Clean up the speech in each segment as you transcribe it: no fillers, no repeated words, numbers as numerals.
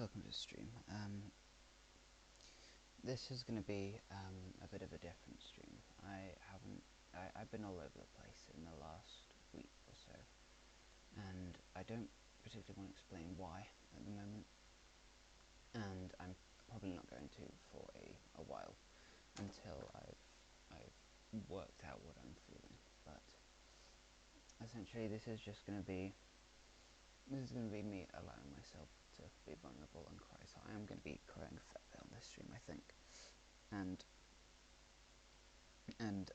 Welcome to the stream. This is going to be a bit of a different stream. I've been all over the place in the last week or so, and I don't particularly want to explain why at the moment, and I'm probably not going to for a while until I've worked out what I'm feeling. But essentially, this is going to be me allowing myself to be vulnerable and cry. So I am going to be crying a fair bit on this stream, I think. And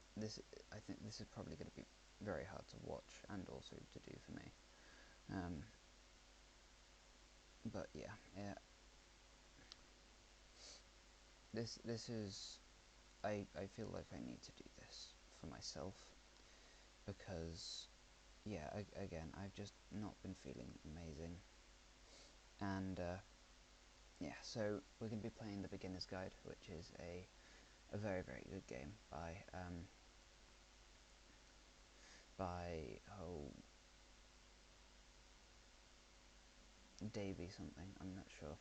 I think this is probably going to be very hard to watch and also to do for me. But yeah, this is, I feel like I need to do this for myself because, yeah, again, I've just not been feeling amazing. And yeah, so we're going to be playing The Beginner's Guide, which is a very, very good game by Davey something, I'm not sure.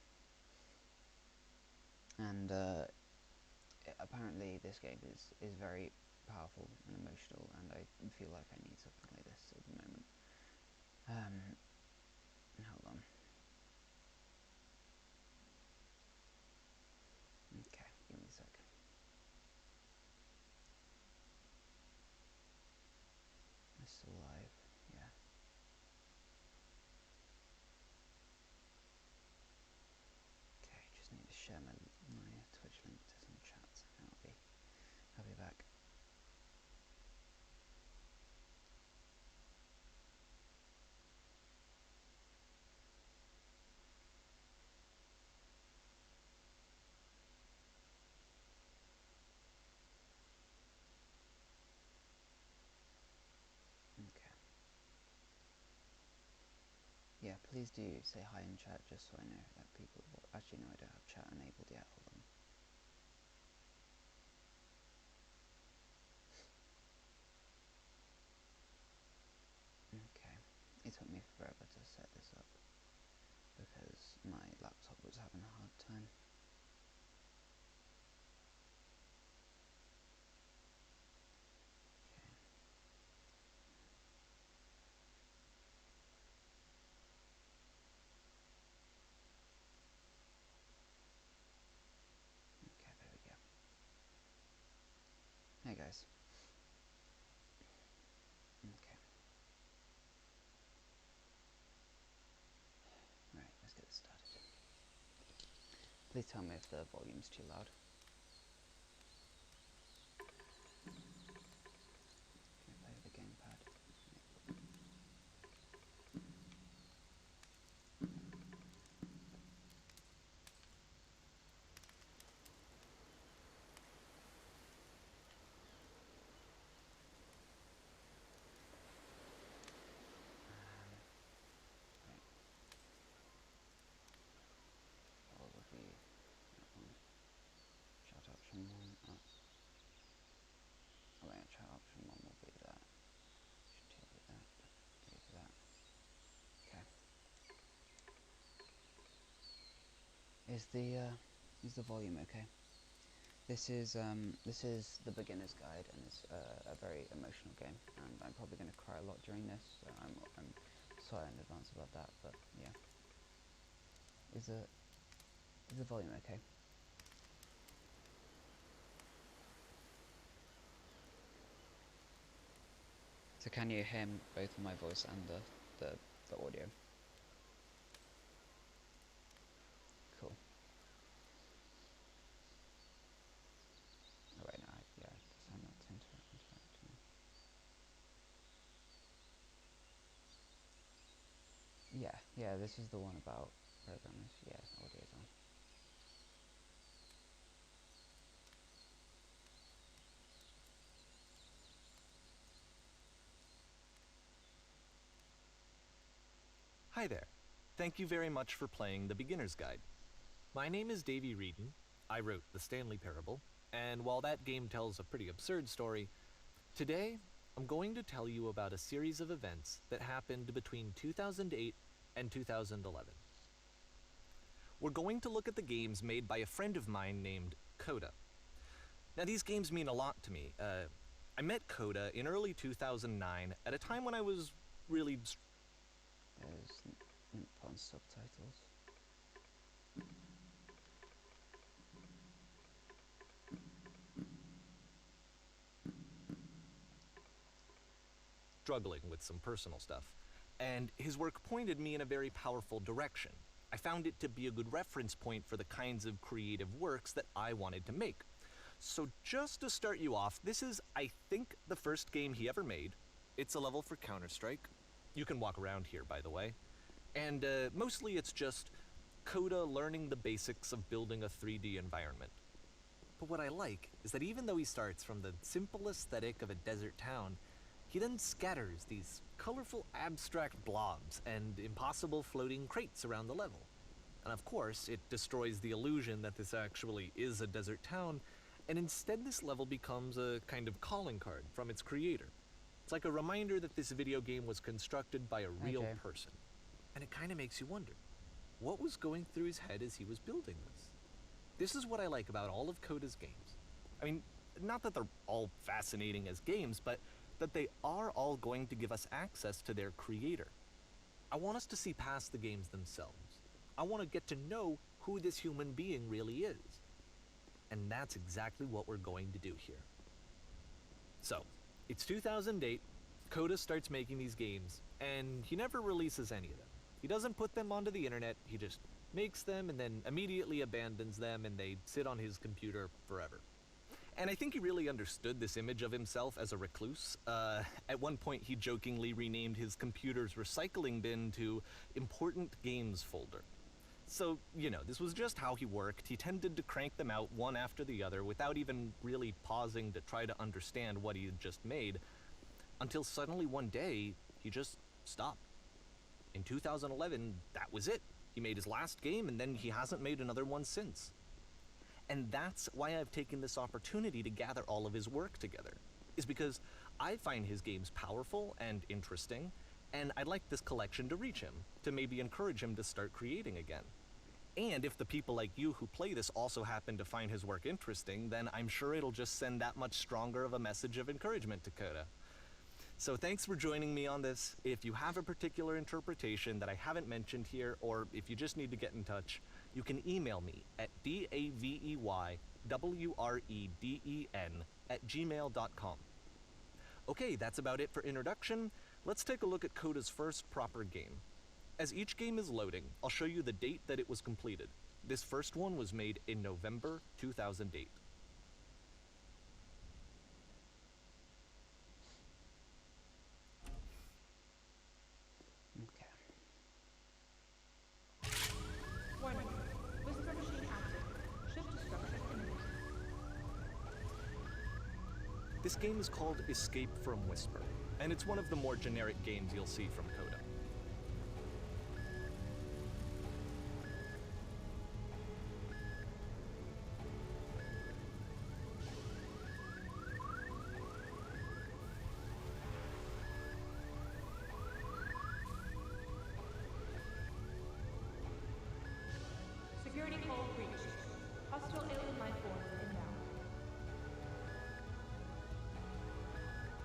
And apparently this game is very powerful and emotional, and I feel like I need something like this at the moment. Hold on. Okay, give me a sec. It's still live, yeah. Okay, just need to share my Twitch link to some chats, and I'll be back. Okay. Yeah, please do say hi in chat just so I know that people... Actually, no, I don't have chat enabled yet. Hold on. Okay. It took me forever to set this up because my laptop was having a hard time. Okay, there we go. Hey guys. Okay. Right, let's get this started. Please tell me if the volume's too loud. Can I play with the gamepad? What would be that one? Chat option 1. Oh wait, chat option 1 will be that. Should table that. Table that. Okay. Is the volume okay? This is The Beginner's Guide, and it's a very emotional game, and I'm probably going to cry a lot during this, so I'm sorry in advance about that, but yeah. Is the volume okay? So can you hear both my voice and the audio? Cool. Oh wait, no, yeah, I'm not interacting. Yeah, this is the one about programmers. Yeah, audio's on. Hi there. Thank you very much for playing The Beginner's Guide. My name is Davey Reedon. I wrote The Stanley Parable, and while that game tells a pretty absurd story, today I'm going to tell you about a series of events that happened between 2008 and 2011. we're going to look at the games made by a friend of mine named Coda. Now, these games mean a lot to me. I met Coda in early 2009 at a time when I was really... There's on subtitles. struggling with some personal stuff, and his work pointed me in a very powerful direction. I found it to be a good reference point for the kinds of creative works that I wanted to make. So just to start you off, this is, I think, the first game he ever made. It's a level for Counter-Strike. You can walk around here, by the way. And mostly it's just Coda learning the basics of building a 3D environment. But what I like is that even though he starts from the simple aesthetic of a desert town, he then scatters these colorful abstract blobs and impossible floating crates around the level. And of course, it destroys the illusion that this actually is a desert town, and instead this level becomes a kind of calling card from its creator. It's like a reminder that this video game was constructed by a real person. And it kind of makes you wonder, what was going through his head as he was building this? This is what I like about all of Coda's games. I mean, not that they're all fascinating as games, but that they are all going to give us access to their creator. I want us to see past the games themselves. I want to get to know who this human being really is. And that's exactly what we're going to do here. So, it's 2008, Coda starts making these games, and he never releases any of them. He doesn't put them onto the internet, he just makes them and then immediately abandons them, and they sit on his computer forever. And I think he really understood this image of himself as a recluse. At one point, he jokingly renamed his computer's recycling bin to Important Games Folder. So, you know, this was just how he worked. He tended to crank them out one after the other without even really pausing to try to understand what he had just made, until suddenly one day, he just stopped. In 2011, that was it. He made his last game, and then he hasn't made another one since. And that's why I've taken this opportunity to gather all of his work together, is because I find his games powerful and interesting, and I'd like this collection to reach him, to maybe encourage him to start creating again. And if the people like you who play this also happen to find his work interesting, then I'm sure it'll just send that much stronger of a message of encouragement to Coda. So thanks for joining me on this. If you have a particular interpretation that I haven't mentioned here, or if you just need to get in touch, you can email me at daveywreden@gmail.com. Okay, that's about it for introduction. Let's take a look at Coda's first proper game. As each game is loading, I'll show you the date that it was completed. This first one was made in November 2008. Okay. Warning. Whisper machine active. Shift to structured image. This game is called Escape from Whisper, and it's one of the more generic games you'll see from Coda. Security call breached. Hostile alien life forms inbound.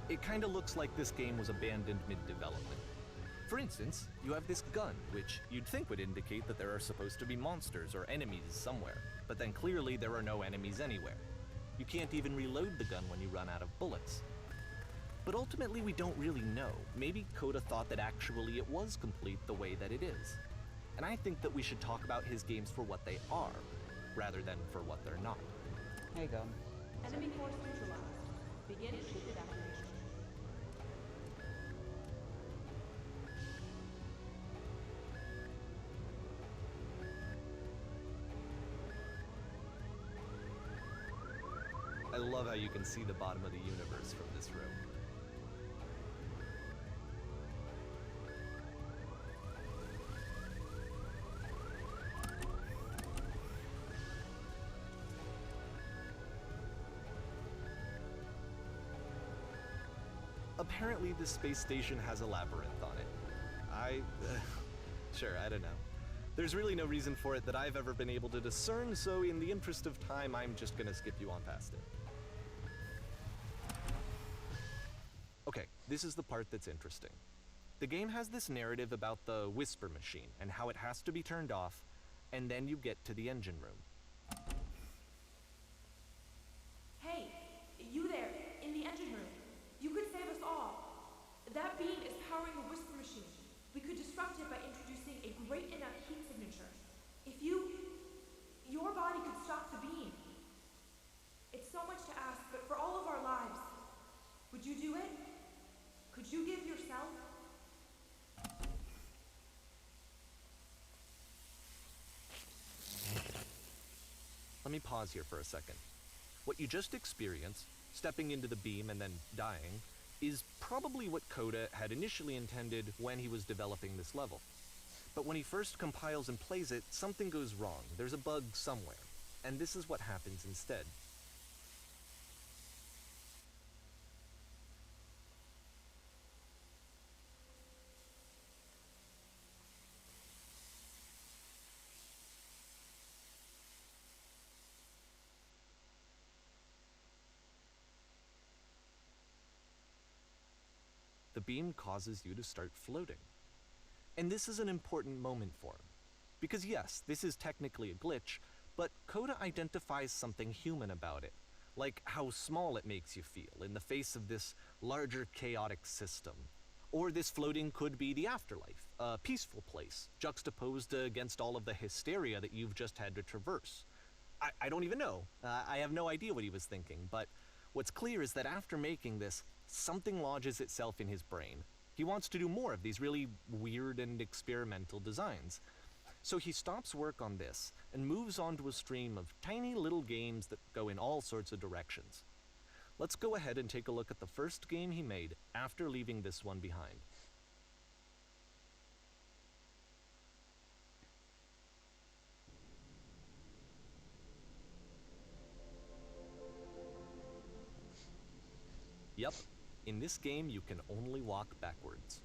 It kinda looks like this game was abandoned mid-development. For instance, you have this gun, which you'd think would indicate that there are supposed to be monsters or enemies somewhere, but then clearly there are no enemies anywhere. You can't even reload the gun when you run out of bullets. But ultimately we don't really know. Maybe Coda thought that actually it was complete the way that it is. And I think that we should talk about his games for what they are, rather than for what they're not. There you go. Enemy force neutralized. Begin ship evacuation. I love how you can see the bottom of the universe from this room. Apparently this space station has a labyrinth on it. Sure, I don't know. There's really no reason for it that I've ever been able to discern, so in the interest of time, I'm just gonna skip you on past it. Okay, this is the part that's interesting. The game has this narrative about the Whisper Machine and how it has to be turned off, and then you get to the engine room. Hey, you there, in the engine room. You could save us all. That beam is powering the Whisper Machine. We could disrupt it by introducing a great enough heat signature. If your body could stop the beam. It's so much to ask, but for all of our lives, would you do it? Could you give yourself? Let me pause here for a second. What you just experienced, stepping into the beam and then dying, is probably what Coda had initially intended when he was developing this level. But when he first compiles and plays it, something goes wrong. There's a bug somewhere. And this is what happens instead. The beam causes you to start floating. And this is an important moment for him. Because yes, this is technically a glitch, but Coda identifies something human about it, like how small it makes you feel in the face of this larger chaotic system. Or this floating could be the afterlife, a peaceful place, juxtaposed against all of the hysteria that you've just had to traverse. I don't even know. I have no idea what he was thinking, but what's clear is that after making this, something lodges itself in his brain. He wants to do more of these really weird and experimental designs. So he stops work on this and moves on to a stream of tiny little games that go in all sorts of directions. Let's go ahead and take a look at the first game he made after leaving this one behind. Yep, in this game you can only walk backwards.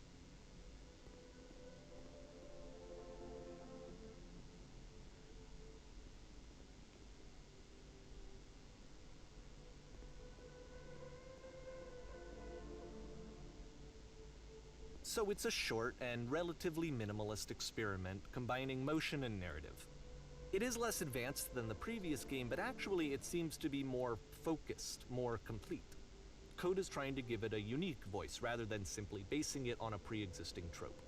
So it's a short and relatively minimalist experiment combining motion and narrative. It is less advanced than the previous game, but actually it seems to be more focused, more complete. Coda's trying to give it a unique voice rather than simply basing it on a pre-existing trope.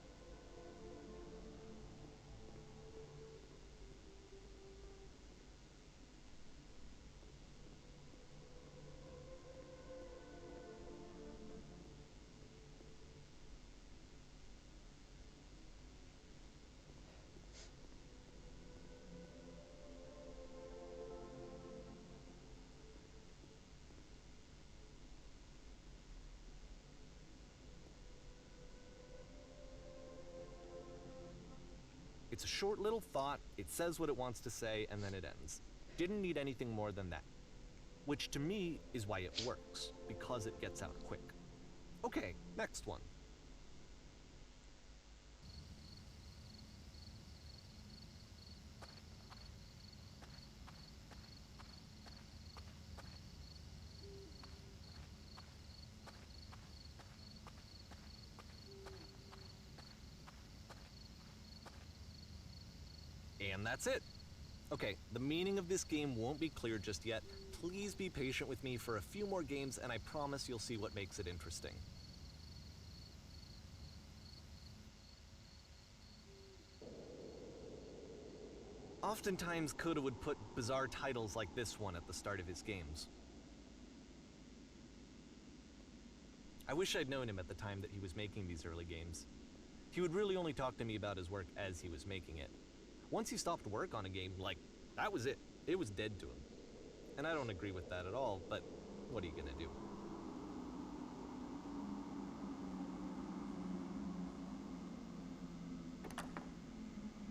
It's a short little thought, it says what it wants to say, and then it ends. Didn't need anything more than that. Which to me is why it works, because it gets out quick. Okay, next one. And that's it. Okay, the meaning of this game won't be clear just yet. Please be patient with me for a few more games, and I promise you'll see what makes it interesting. Oftentimes, Coda would put bizarre titles like this one at the start of his games. I wish I'd known him at the time that he was making these early games. He would really only talk to me about his work as he was making it. Once he stopped work on a game, like, that was it. It was dead to him. And I don't agree with that at all, but what are you gonna do?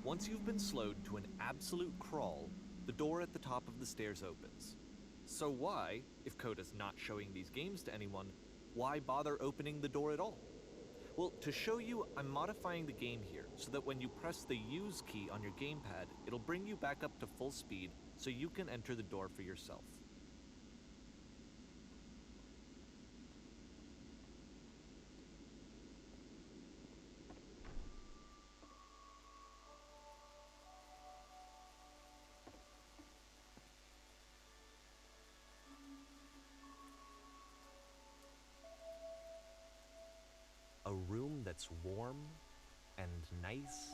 Once you've been slowed to an absolute crawl, the door at the top of the stairs opens. So why, if Coda's not showing these games to anyone, why bother opening the door at all? Well, to show you, I'm modifying the game here so that when you press the use key on your gamepad, it'll bring you back up to full speed so you can enter the door for yourself. A room that's warm and nice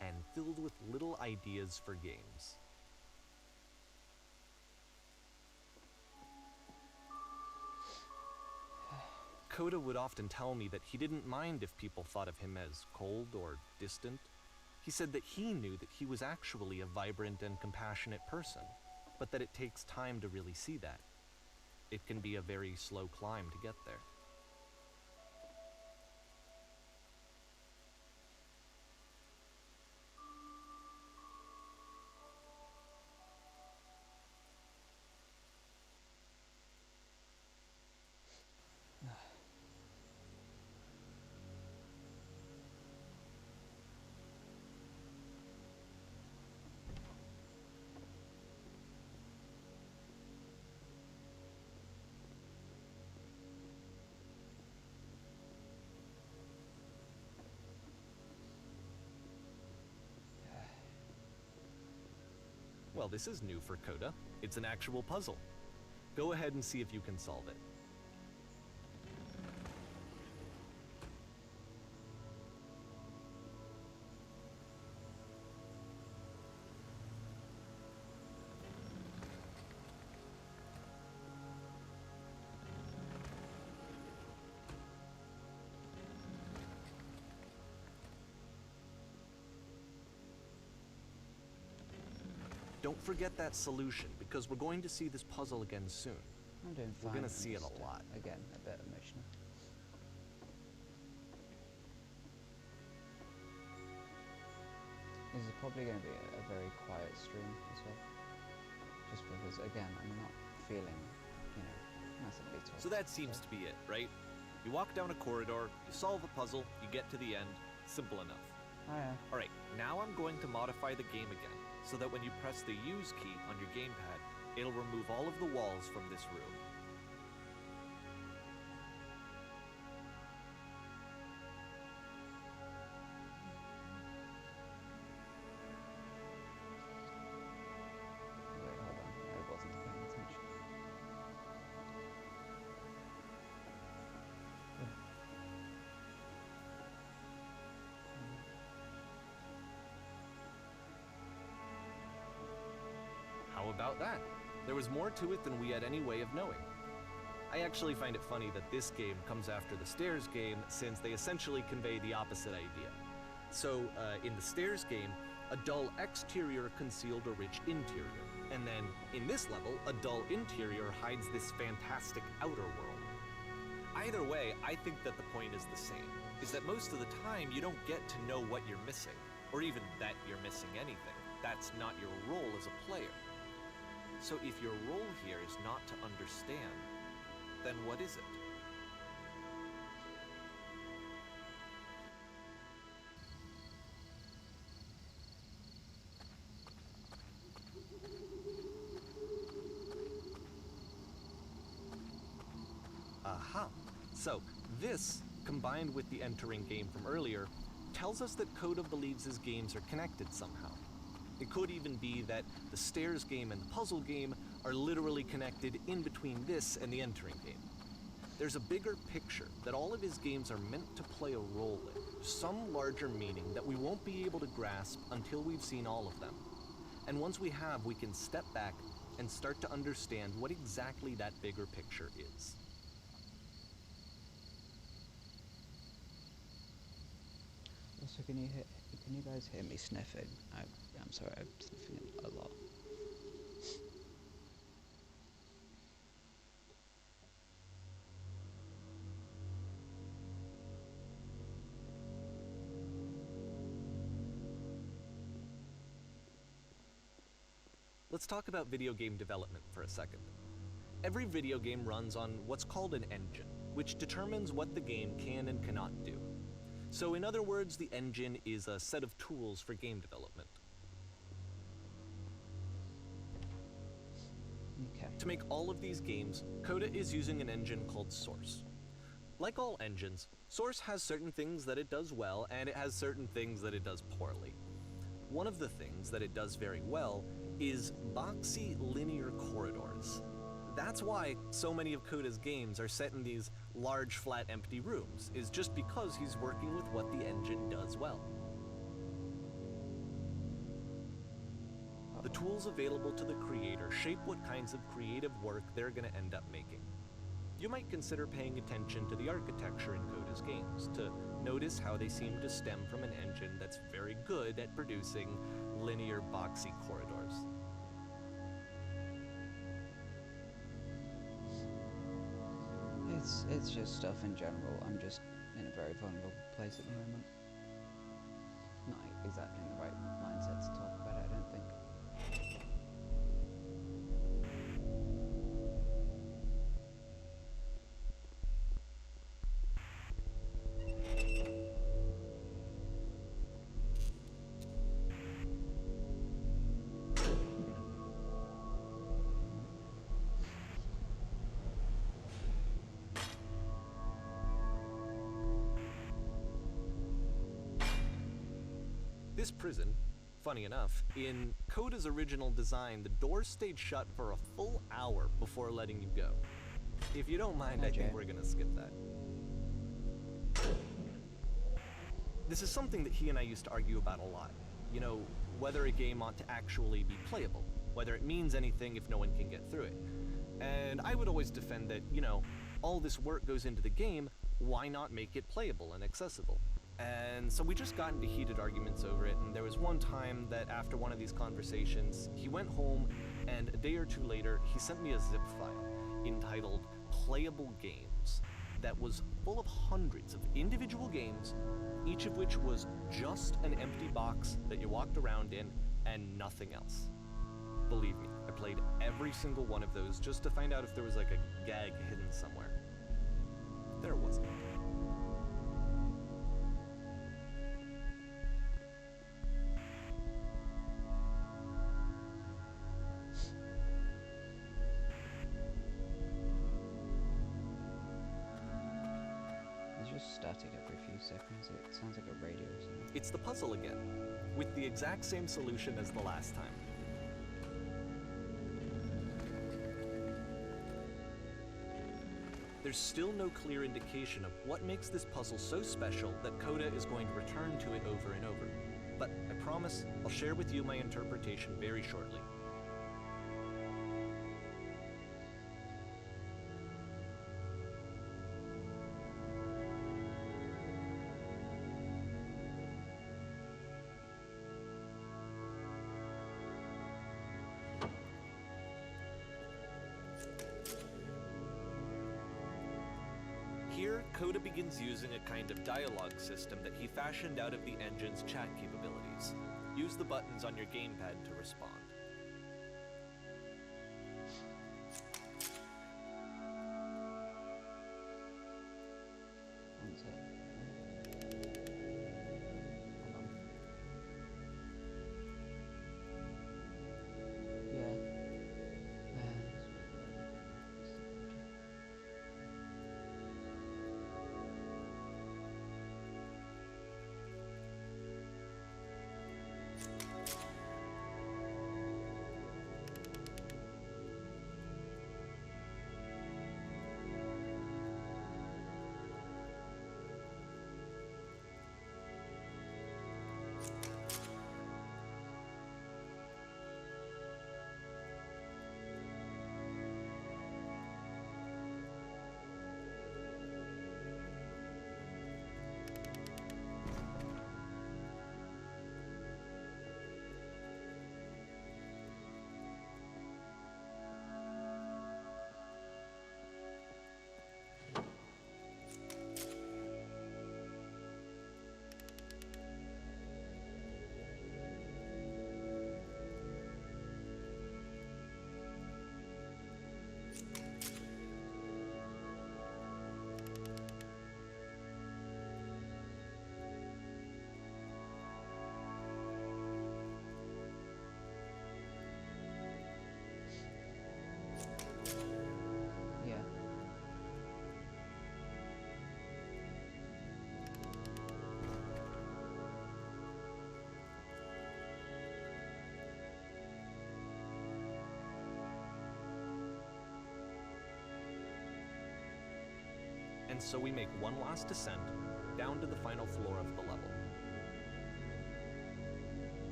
and filled with little ideas for games. Coda would often tell me that he didn't mind if people thought of him as cold or distant. He said that he knew that he was actually a vibrant and compassionate person, but that it takes time to really see that. It can be a very slow climb to get there. Well, this is new for Coda. It's an actual puzzle. Go ahead and see if you can solve it. Don't forget that solution, because we're going to see this puzzle again soon. I'm doing fine. We're gonna see it Just, a lot. Again, a bit emotional. This is probably going to be a very quiet stream as well. Just because, again, I'm not feeling, massively tall. So that seems to be it, right? You walk down a corridor, you solve a puzzle, you get to the end. Simple enough. Oh yeah. Alright, now I'm going to modify the game again, so that when you press the use key on your gamepad, it'll remove all of the walls from this room. Wait, hold on. I wasn't paying attention. How about that? There was more to it than we had any way of knowing. I actually find it funny that this game comes after the Stairs game, since they essentially convey the opposite idea. So, in the Stairs game, a dull exterior concealed a rich interior. And then, in this level, a dull interior hides this fantastic outer world. Either way, I think that the point is the same, is that most of the time you don't get to know what you're missing, or even that you're missing anything. That's not your role as a player. So if your role here is not to understand, then what is it? Aha! So, this, combined with the entering game from earlier, tells us that Coda believes his games are connected somehow. It could even be that the Stairs game and the puzzle game are literally connected in between this and the entering game. There's a bigger picture that all of his games are meant to play a role in, some larger meaning that we won't be able to grasp until we've seen all of them. And once we have, we can step back and start to understand what exactly that bigger picture is. Also, can you guys hear me sniffing? I'm sorry, I'm sniffing a lot. Let's talk about video game development for a second. Every video game runs on what's called an engine, which determines what the game can and cannot do. So in other words, the engine is a set of tools for game development. Okay. To make all of these games, Coda is using an engine called Source. Like all engines, Source has certain things that it does well, and it has certain things that it does poorly. One of the things that it does very well is boxy linear corridors. That's why so many of Coda's games are set in these large, flat, empty rooms, is just because he's working with what the engine does well. The tools available to the creator shape what kinds of creative work they're going to end up making. You might consider paying attention to the architecture in Coda's games to notice how they seem to stem from an engine that's very good at producing linear, boxy corridors. It's just stuff in general. I'm just in a very vulnerable place at the moment. Not exactly in the right mindset to talk about it, I don't think. This prison, funny enough, in Coda's original design, the doors stayed shut for a full hour before letting you go. If you don't mind, I think we're gonna skip that. This is something that he and I used to argue about a lot. You know, whether a game ought to actually be playable, whether it means anything if no one can get through it. And I would always defend that, you know, all this work goes into the game, why not make it playable and accessible? And so we just got into heated arguments over it, and there was one time that after one of these conversations, he went home, and a day or two later, he sent me a zip file entitled Playable Games that was full of hundreds of individual games, each of which was just an empty box that you walked around in and nothing else. Believe me, I played every single one of those just to find out if there was like a gag hidden somewhere. There wasn't. Static every few seconds. It sounds like a radio or something. It's the puzzle again, with the exact same solution as the last time. There's still no clear indication of what makes this puzzle so special that Coda is going to return to it over and over. But I promise I'll share with you my interpretation very shortly. Here, Coda begins using a kind of dialogue system that he fashioned out of the engine's chat capabilities. Use the buttons on your gamepad to respond. One sec. Hold on. Yeah. and so we make one last descent down to the final floor of the level.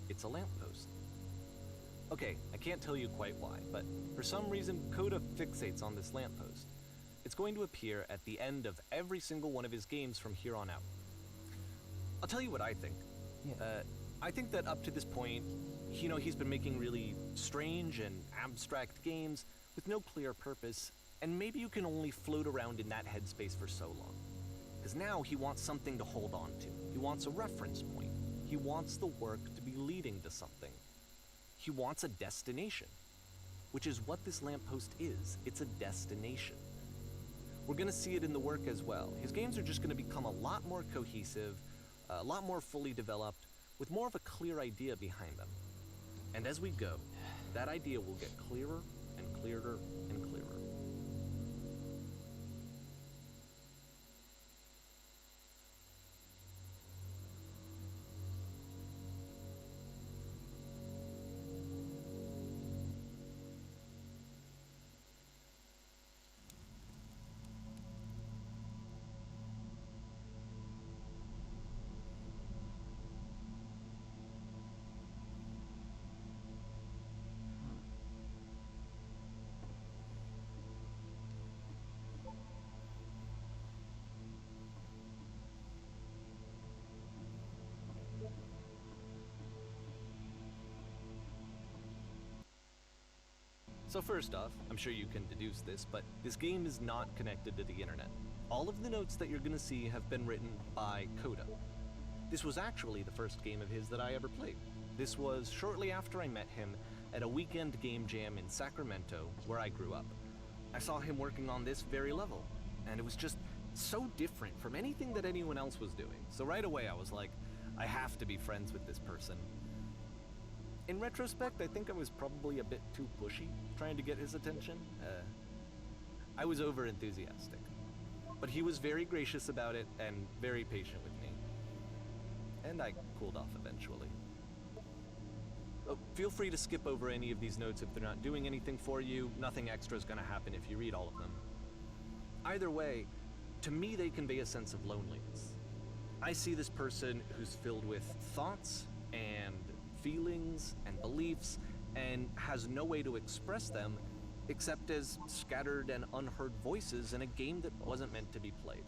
It's a lamppost. Okay, I can't tell you quite why, but for some reason, Coda fixates on this lamppost. It's going to appear at the end of every single one of his games from here on out. I'll tell you what I think. Yeah. I think that up to this point, he's been making really strange and abstract games with no clear purpose, and maybe you can only float around in that headspace for so long. Because now he wants something to hold on to. He wants a reference point. He wants the work to be leading to something. He wants a destination, which is what this lamppost is. It's a destination. We're going to see it in the work as well. His games are just going to become a lot more cohesive, a lot more fully developed, with more of a clear idea behind them. And as we go, that idea will get clearer and clearer and clearer. So first off, I'm sure you can deduce this, but this game is not connected to the internet. All of the notes that you're going to see have been written by Coda. This was actually the first game of his that I ever played. This was shortly after I met him at a weekend game jam in Sacramento, where I grew up. I saw him working on this very level, and it was just so different from anything that anyone else was doing. So right away I was like, I have to be friends with this person. In retrospect, I think I was probably a bit too pushy, trying to get his attention. I was over-enthusiastic. But he was very gracious about it and very patient with me. And I cooled off eventually. Oh, feel free to skip over any of these notes if they're not doing anything for you. Nothing extra is going to happen if you read all of them. Either way, to me they convey a sense of loneliness. I see this person who's filled with thoughts and feelings and beliefs and has no way to express them except as scattered and unheard voices in a game that wasn't meant to be played.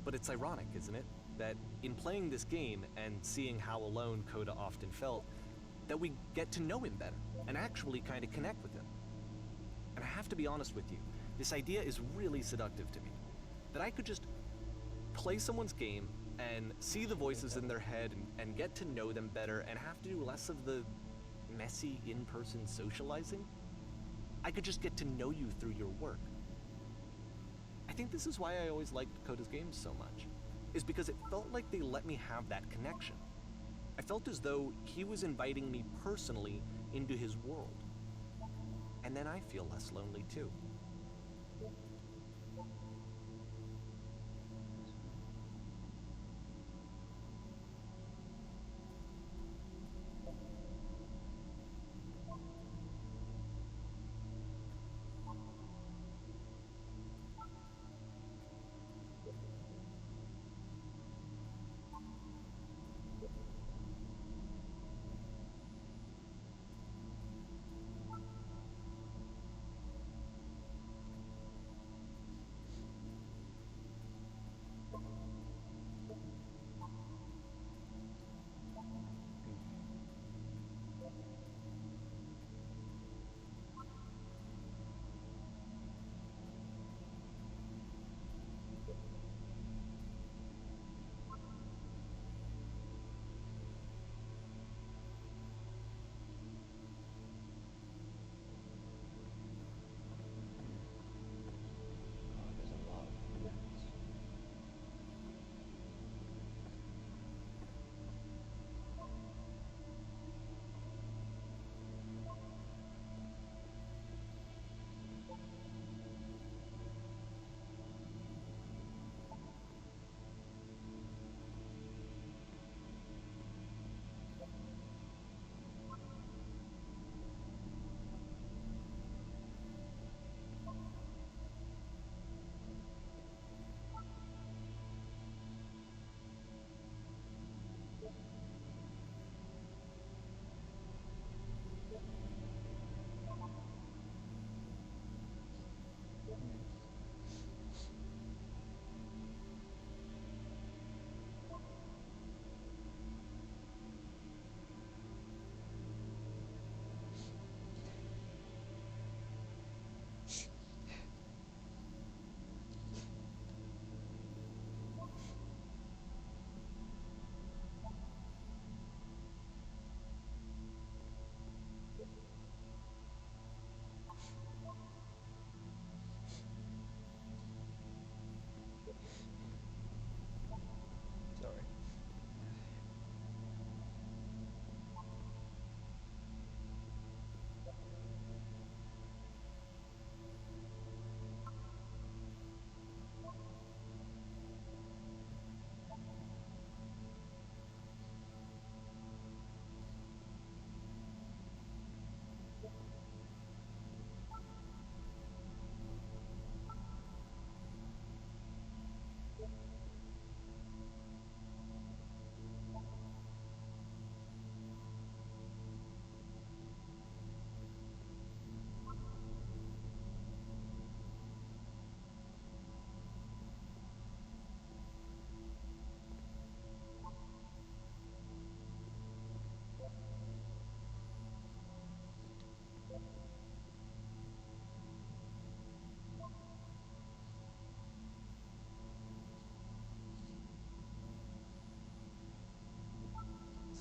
But it's ironic, isn't it, that in playing this game and seeing how alone Coda often felt, that we get to know him better and actually kind of connect with him. And I have to be honest with you, this idea is really seductive to me, that I could just play someone's game and see the voices in their head and get to know them better and have to do less of the messy in-person socializing. I could just get to know you through your work. I think this is why I always liked Coda's games so much, is because it felt like they let me have that connection. I felt as though he was inviting me personally into his world. And then I feel less lonely too.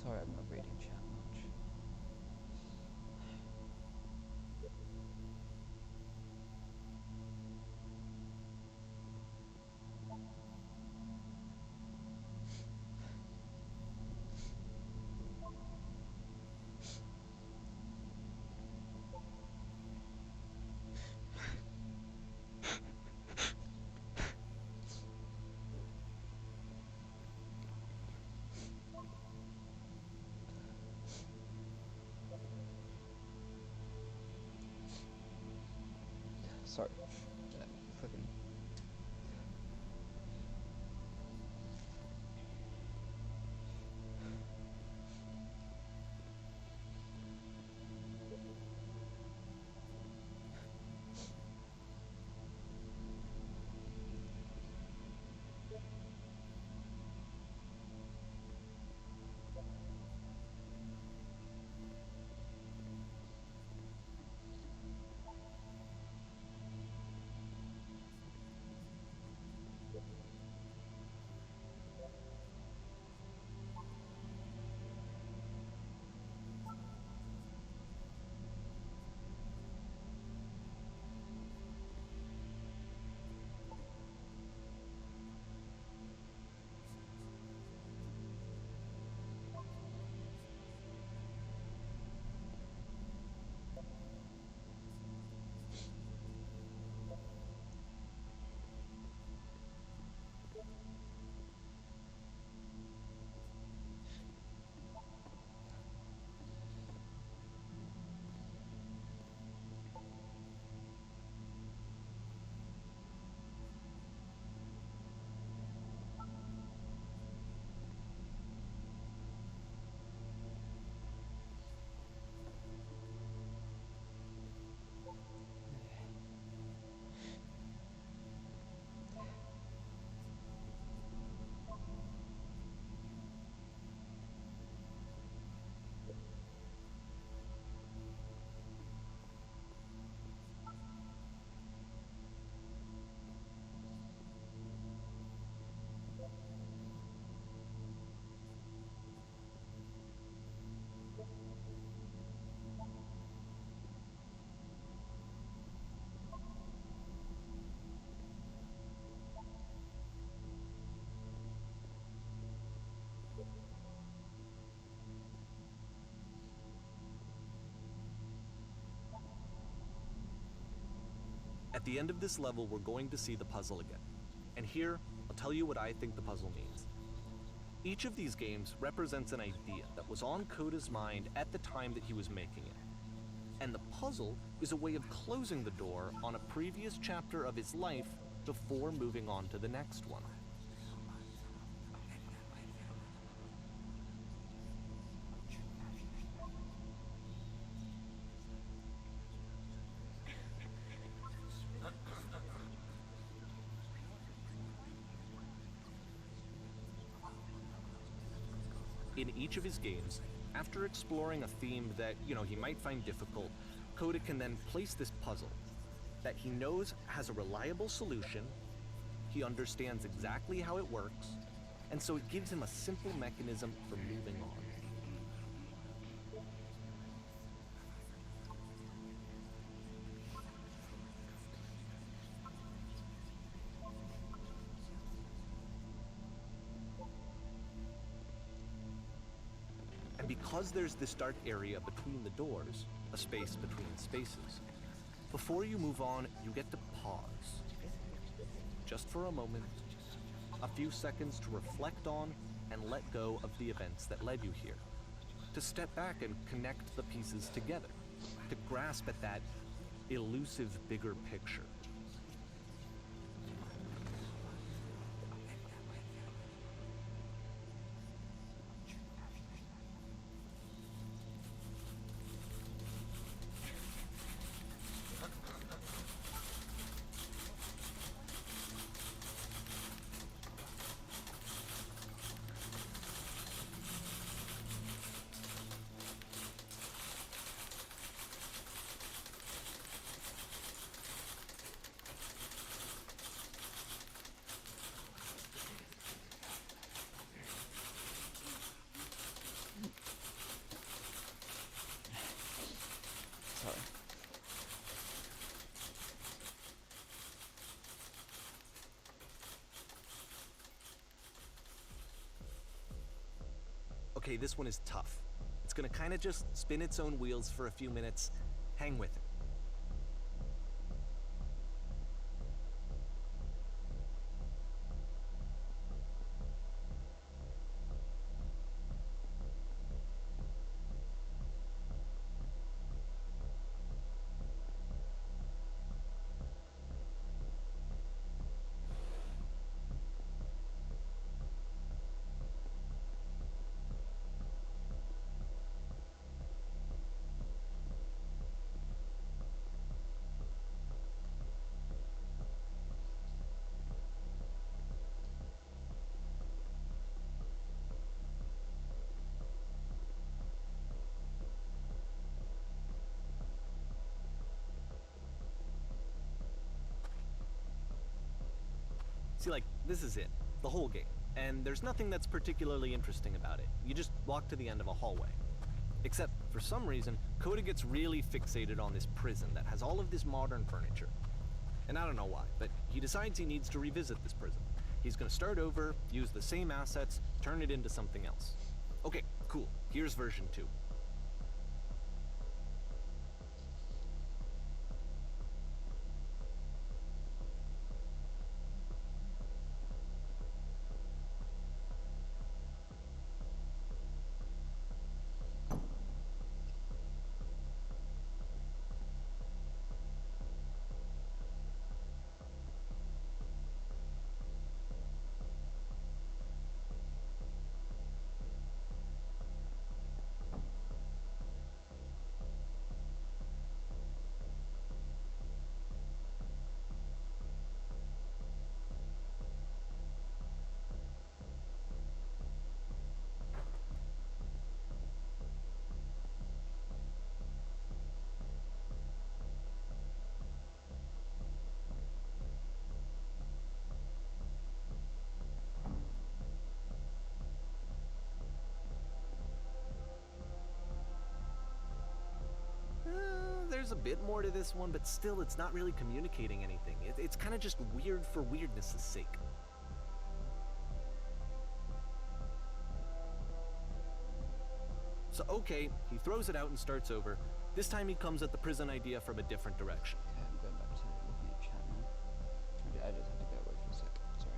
Sorry, I'm not reading chat much. Sorry. Flipping. At the end of this level, we're going to see the puzzle again. And here, I'll tell you what I think the puzzle means. Each of these games represents an idea that was on Coda's mind at the time that he was making it. And the puzzle is a way of closing the door on a previous chapter of his life before moving on to the next one. In each of his games, after exploring a theme that, he might find difficult, Coda can then place this puzzle that he knows has a reliable solution, he understands exactly how it works, and so it gives him a simple mechanism for moving on. And because there's this dark area between the doors, a space between spaces, before you move on, you get to pause. Just for a moment, a few seconds to reflect on and let go of the events that led you here. To step back and connect the pieces together. To grasp at that elusive bigger picture. Okay, this one is tough. It's gonna kinda just spin its own wheels for a few minutes. Hang with it. See, like, this is it. The whole game. And there's nothing that's particularly interesting about it. You just walk to the end of a hallway. Except, for some reason, Coda gets really fixated on this prison that has all of this modern furniture. And I don't know why, but he decides he needs to revisit this prison. He's gonna start over, use the same assets, turn it into something else. Okay, cool. Here's version 2. There's a bit more to this one, but still, it's not really communicating anything. It's kind of just weird for weirdness' sake. So, okay, he throws it out and starts over. This time he comes at the prison idea from a different direction. Okay, I'm going back to looking at chat now. I just had to go away for a sec. Sorry.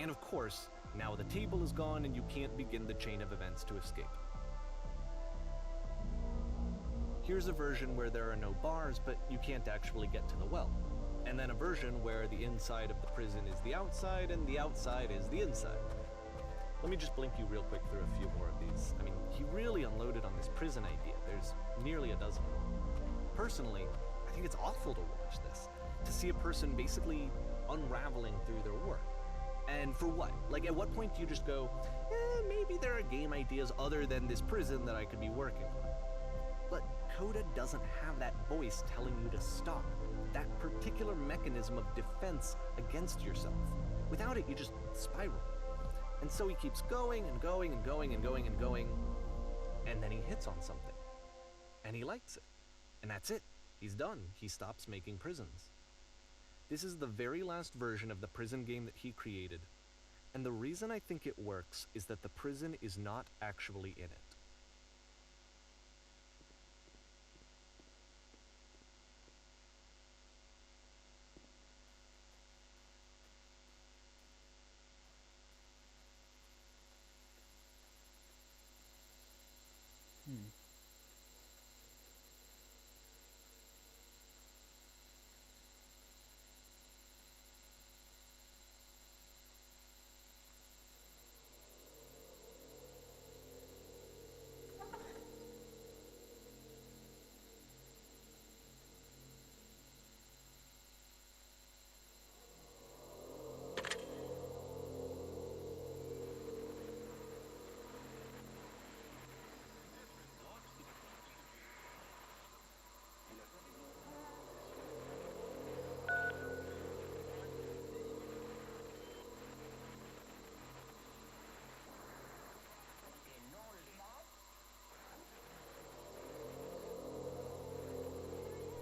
And of course, now the table is gone and you can't begin the chain of events to escape. Here's a version where there are no bars, but you can't actually get to the well. And then a version where the inside of the prison is the outside and the outside is the inside. Let me just blink you real quick through a few more of these. I mean, he really unloaded on this prison idea. There's nearly a dozen. Personally, I think it's awful to watch this. To see a person basically unraveling through their work. And for what? Like, at what point do you just go, maybe there are game ideas other than this prison that I could be working on? But Coda doesn't have that voice telling you to stop. That particular mechanism of defense against yourself. Without it, you just spiral. And so he keeps going and going and going and going and going, and then he hits on something. And he likes it. And that's it. He's done. He stops making prisons. This is the very last version of the prison game that he created, and the reason I think it works is that the prison is not actually in it. Hmm.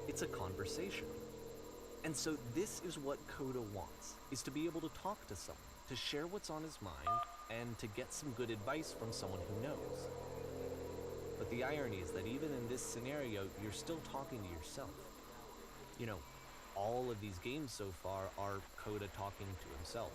It's a conversation. And so this is what Coda wants, is to be able to talk to someone, to share what's on his mind, and to get some good advice from someone who knows. But the irony is that even in this scenario, you're still talking to yourself. You know, all of these games so far are Coda talking to himself.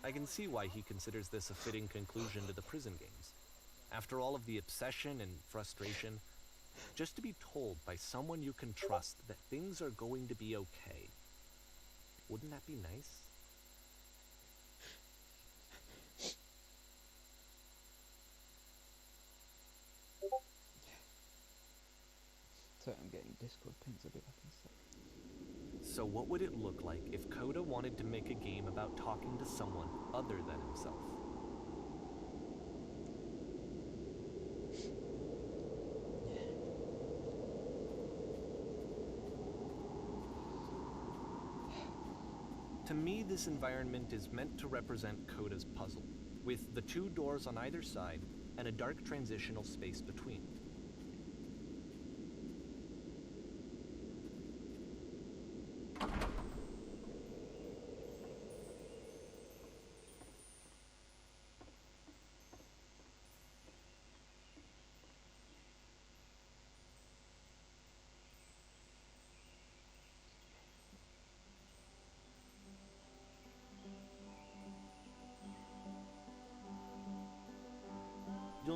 I can see why he considers this a fitting conclusion to the prison games. After all of the obsession and frustration, just to be told by someone you can trust that things are going to be okay. Wouldn't that be nice? So I'm getting Discord pings, I'll be back in a sec. So what would it look like if Coda wanted to make a game about talking to someone other than himself? To me, this environment is meant to represent Coda's puzzle, with the two doors on either side and a dark transitional space between.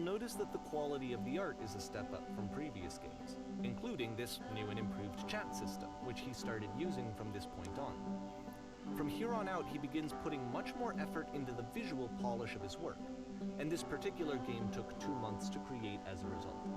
notice that the quality of the art is a step up from previous games, including this new and improved chat system, which he started using from this point on. From here on out, he begins putting much more effort into the visual polish of his work, and this particular game took 2 months to create as a result.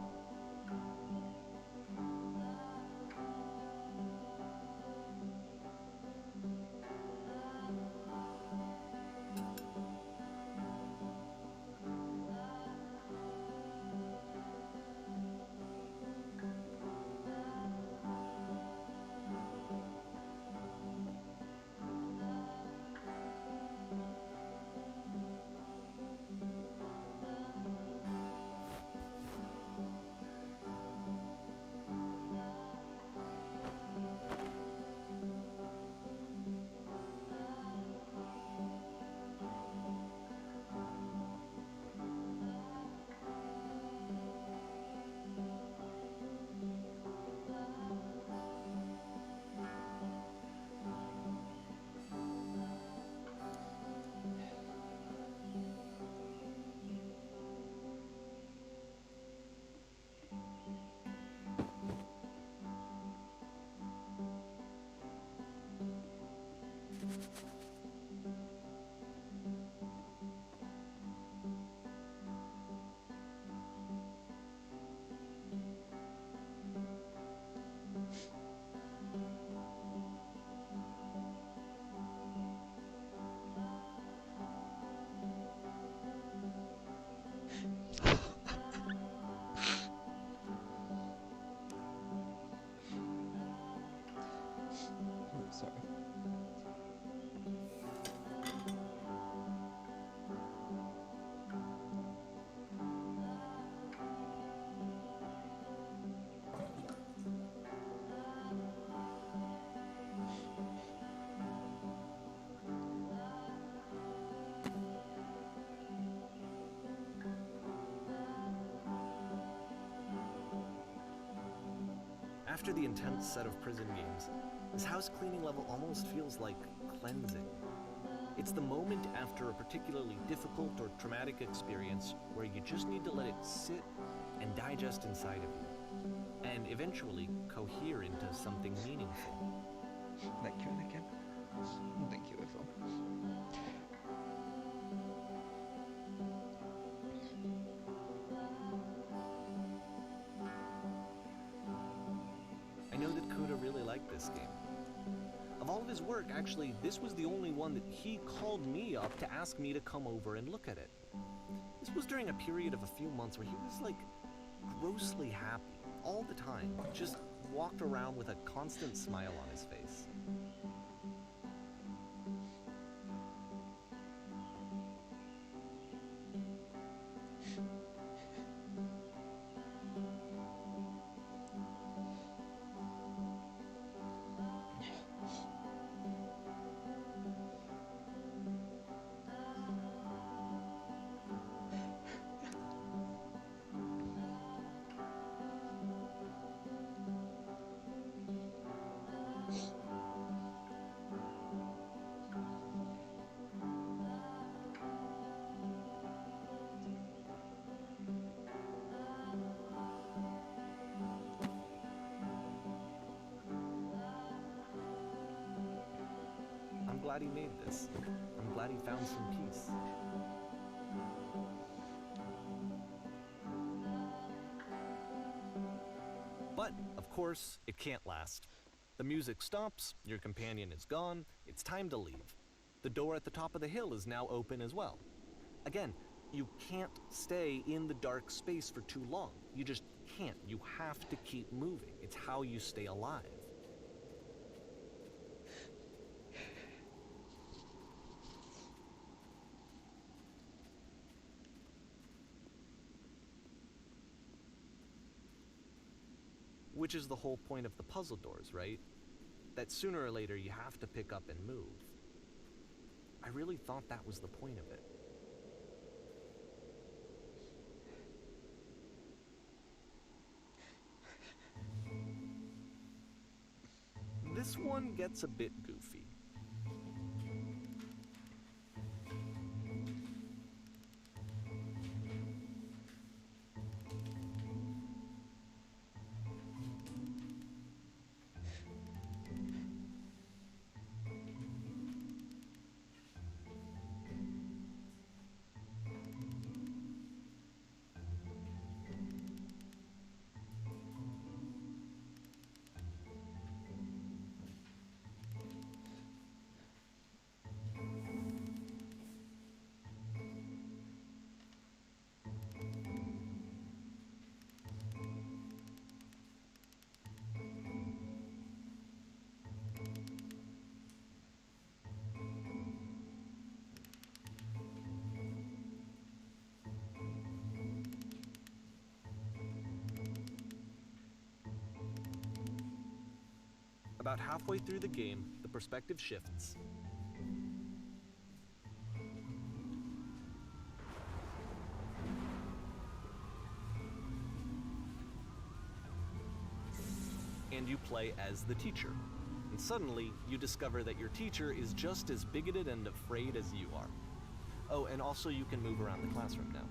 Sorry. After the intense set of prison games, this house cleaning level almost feels like cleansing. It's the moment after a particularly difficult or traumatic experience where you just need to let it sit and digest inside of you, and eventually cohere into something meaningful. Thank you, Anakin. Thank you, Ethel. I know that Kuda really liked this game. Of all of his work, actually, this was the only one that he called me up to ask me to come over and look at it. This was during a period of a few months where he was like grossly happy all the time, just walked around with a constant smile on his face. I'm glad he made this. I'm glad he found some peace. But, of course, it can't last. The music stops, your companion is gone, it's time to leave. The door at the top of the hill is now open as well. Again, you can't stay in the dark space for too long. You just can't. You have to keep moving. It's how you stay alive. Which is the whole point of the puzzle doors, right? That sooner or later you have to pick up and move. I really thought that was the point of it. This one gets a bit goofy. About halfway through the game, the perspective shifts. And you play as the teacher. And suddenly, you discover that your teacher is just as bigoted and afraid as you are. Oh, and also you can move around the classroom now.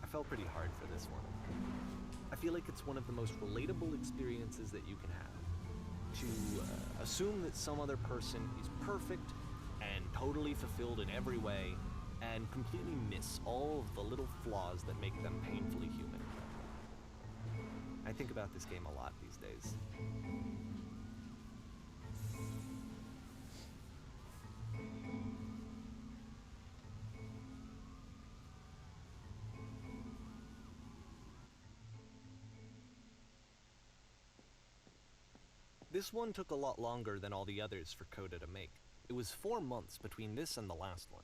I felt pretty hard for this one. I feel like it's one of the most relatable experiences that you can have. To assume that some other person is perfect and totally fulfilled in every way, and completely miss all of the little flaws that make them painfully human. I think about this game a lot these days. This one took a lot longer than all the others for Coda to make. It was 4 months between this and the last one.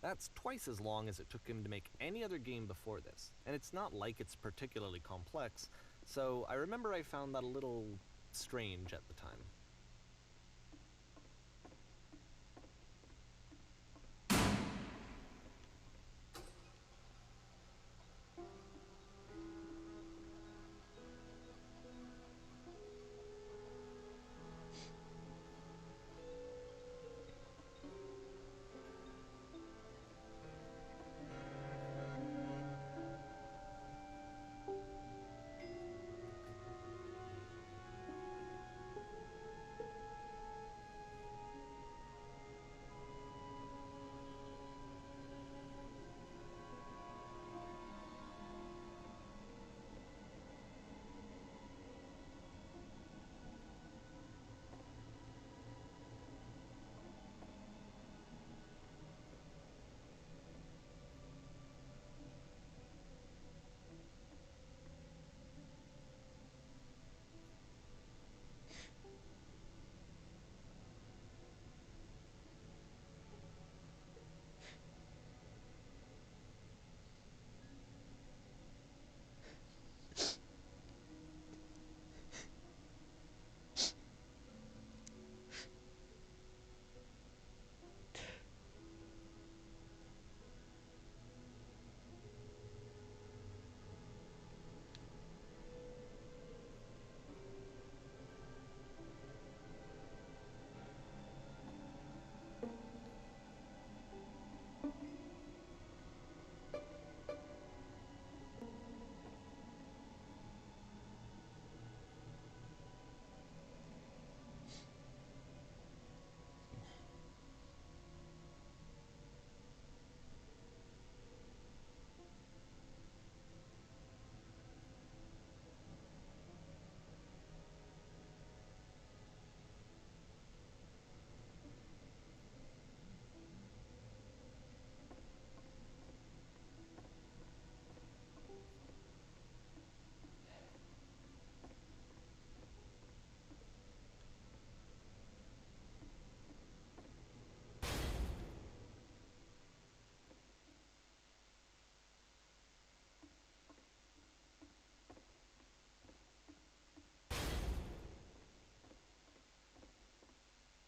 That's twice as long as it took him to make any other game before this, and it's not like it's particularly complex, so I remember I found that a little strange at the time.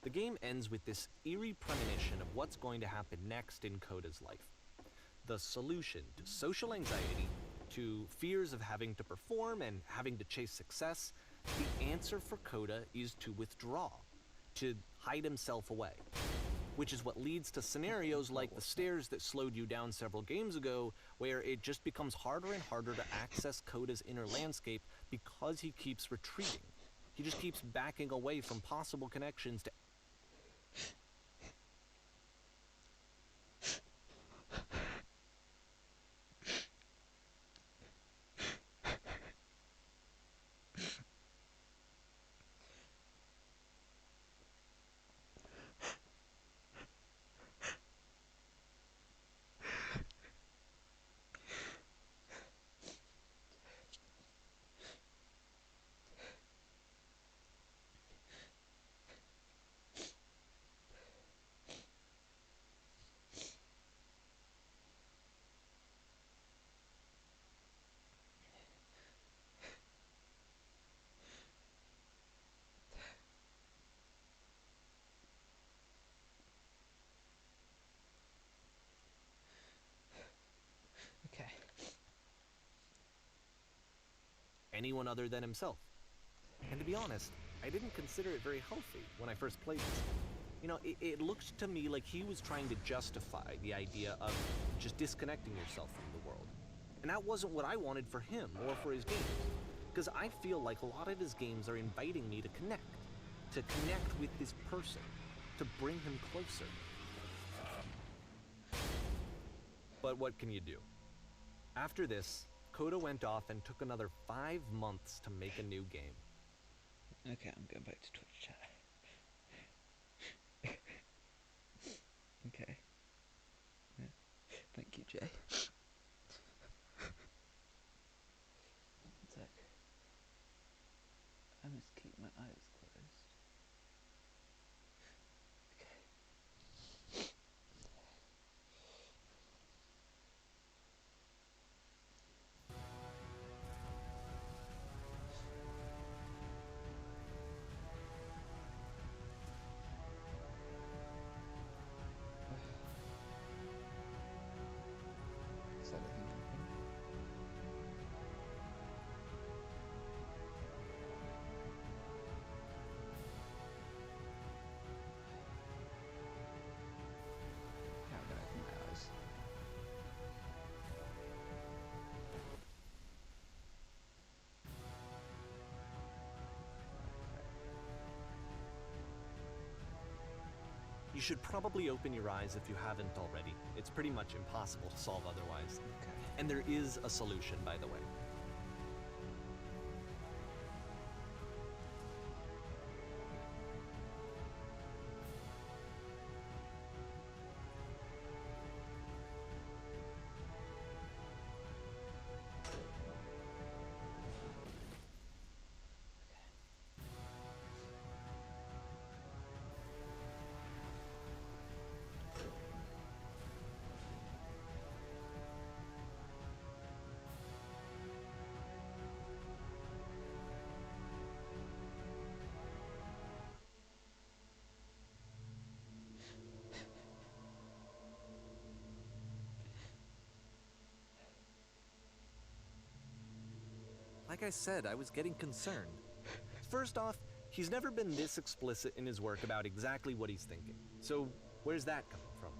The game ends with this eerie premonition of what's going to happen next in Coda's life. The solution to social anxiety, to fears of having to perform and having to chase success, the answer for Coda is to withdraw, to hide himself away. Which is what leads to scenarios like the stairs that slowed you down several games ago, where it just becomes harder and harder to access Coda's inner landscape because he keeps retreating. He just keeps backing away from possible connections to Okay. anyone other than himself. And to be honest, I didn't consider it very healthy when I first played this. You know, it looked to me like he was trying to justify the idea of just disconnecting yourself from the world. And that wasn't what I wanted for him or for his games. Because I feel like a lot of his games are inviting me to connect with this person, to bring him closer. But what can you do? After this, Coda went off and took another 5 months to make a new game. Okay, I'm going back to Twitch chat. Okay. Yeah. Thank you, Jay. One sec. I must keep my eyes closed. Okay. Is everything open? Okay, I'm gonna open my eyes. You should probably open your eyes if you haven't already. It's pretty much impossible to solve otherwise. Okay. And there is a solution, by the way. Like I said, I was getting concerned. First off, he's never been this explicit in his work about exactly what he's thinking. So where's that coming from?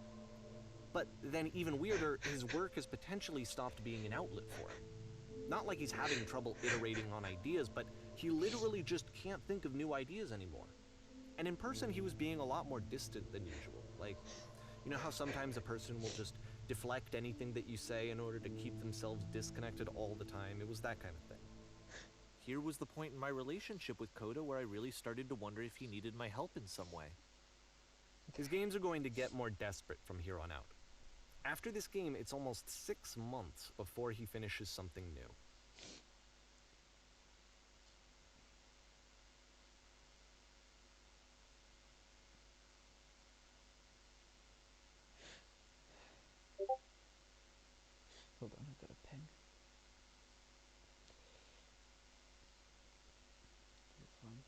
But then even weirder, his work has potentially stopped being an outlet for him. Not like he's having trouble iterating on ideas, but he literally just can't think of new ideas anymore. And in person, he was being a lot more distant than usual. Like, you know how sometimes a person will just deflect anything that you say in order to keep themselves disconnected all the time? It was that kind of thing. Here was the point in my relationship with Coda where I really started to wonder if he needed my help in some way. His games are going to get more desperate from here on out. After this game, it's almost 6 months before he finishes something new. Hold on, I've got a pen. This one.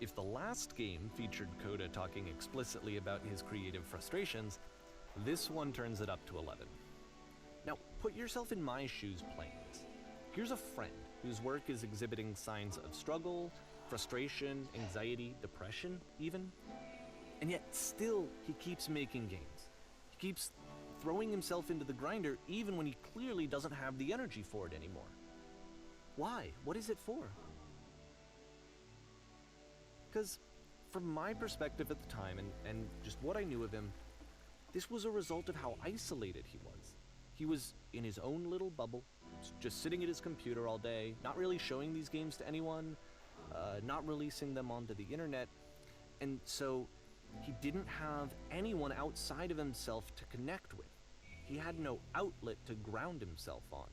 If the last game featured Coda talking explicitly about his creative frustrations, this one turns it up to 11. Now, put yourself in my shoes playing this. Here's a friend whose work is exhibiting signs of struggle, frustration, anxiety, depression, even. And yet, still, he keeps making games. He keeps throwing himself into the grinder even when he clearly doesn't have the energy for it anymore. Why? What is it for? Because, from my perspective at the time, and just what I knew of him, this was a result of how isolated he was. He was in his own little bubble, just sitting at his computer all day, not really showing these games to anyone, not releasing them onto the internet, and so he didn't have anyone outside of himself to connect with. He had no outlet to ground himself on.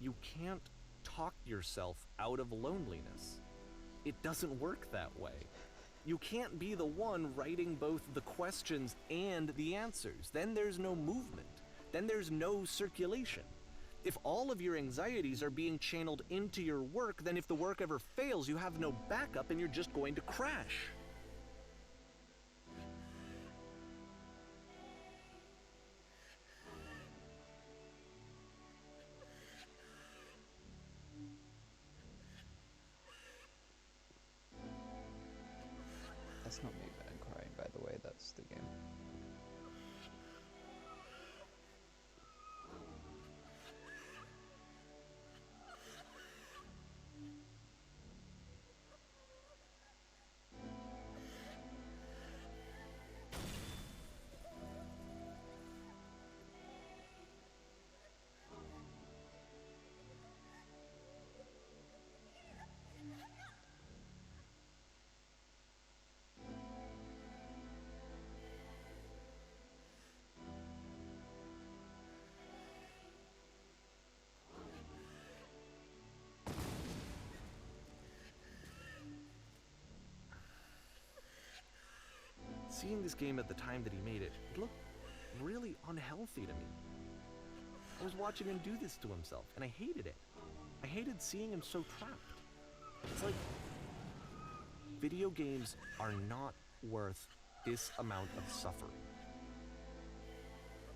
You can't talk yourself out of loneliness. It doesn't work that way. You can't be the one writing both the questions and the answers. Then there's no movement. Then there's no circulation. If all of your anxieties are being channeled into your work, then if the work ever fails, you have no backup and you're just going to crash. That's not me crying, by the way, that's the game. Seeing this game at the time that he made it, it looked really unhealthy to me. I was watching him do this to himself, and I hated it. I hated seeing him so trapped. It's like, video games are not worth this amount of suffering.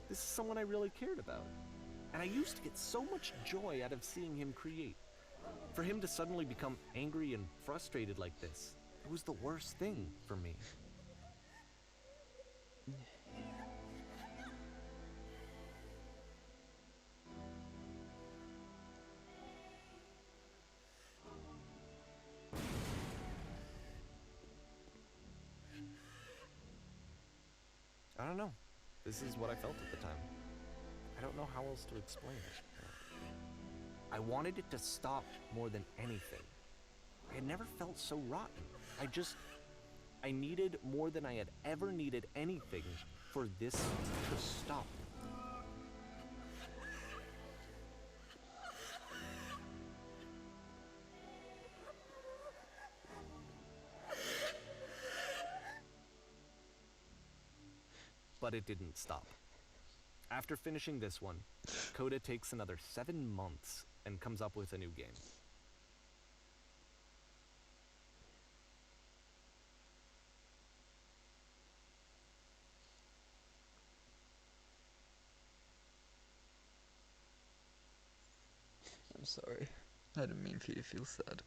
This is someone I really cared about, and I used to get so much joy out of seeing him create. For him to suddenly become angry and frustrated like this, it was the worst thing for me. I don't know. This is what I felt at the time. I don't know how else to explain it. I wanted it to stop more than anything. I had never felt so rotten. I needed more than I had ever needed anything for this to stop. But it didn't stop. After finishing this one, Coda takes another 7 months and comes up with a new game. I'm sorry. I didn't mean for you to feel sad.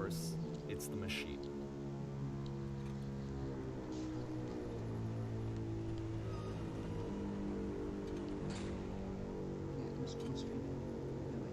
course, it's the machine. Yeah, it must be on screen. No, wait.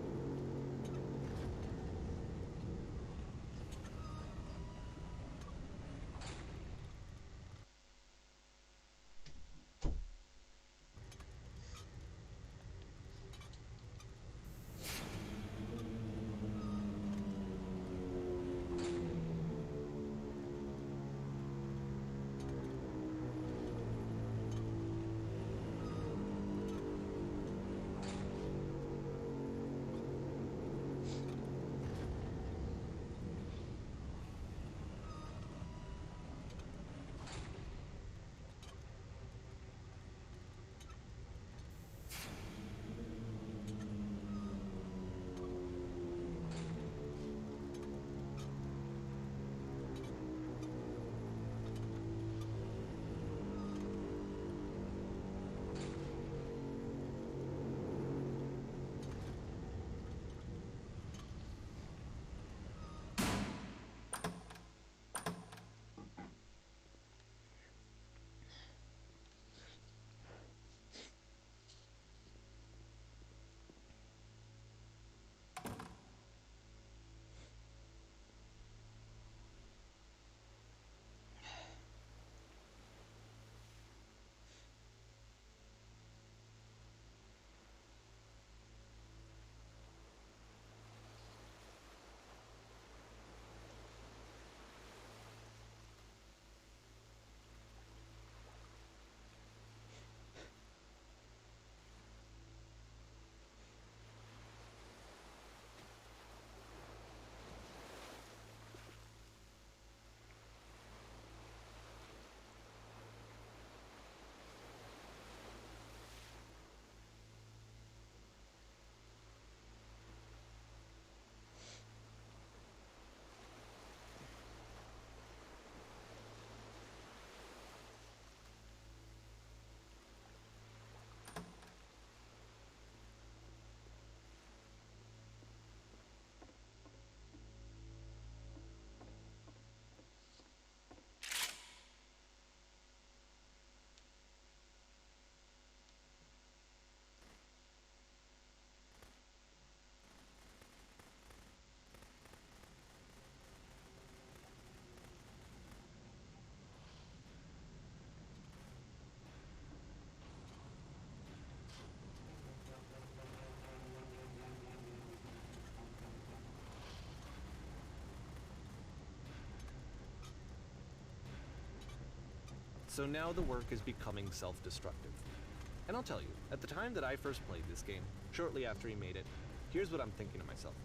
So now the work is becoming self-destructive. And I'll tell you, at the time that I first played this game, shortly after he made it, here's what I'm thinking to myself.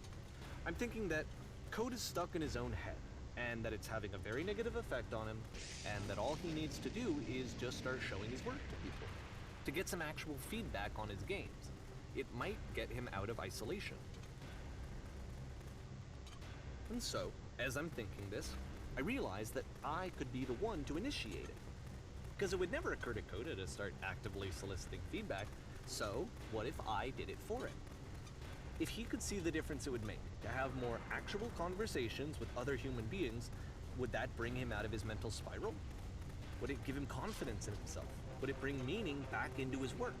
I'm thinking that Code is stuck in his own head, and that it's having a very negative effect on him, and that all he needs to do is just start showing his work to people, to get some actual feedback on his games. It might get him out of isolation. And so, as I'm thinking this, I realize that I could be the one to initiate it. Because it would never occur to Coda to start actively soliciting feedback, so what if I did it for him? If he could see the difference it would make to have more actual conversations with other human beings, would that bring him out of his mental spiral? Would it give him confidence in himself? Would it bring meaning back into his work?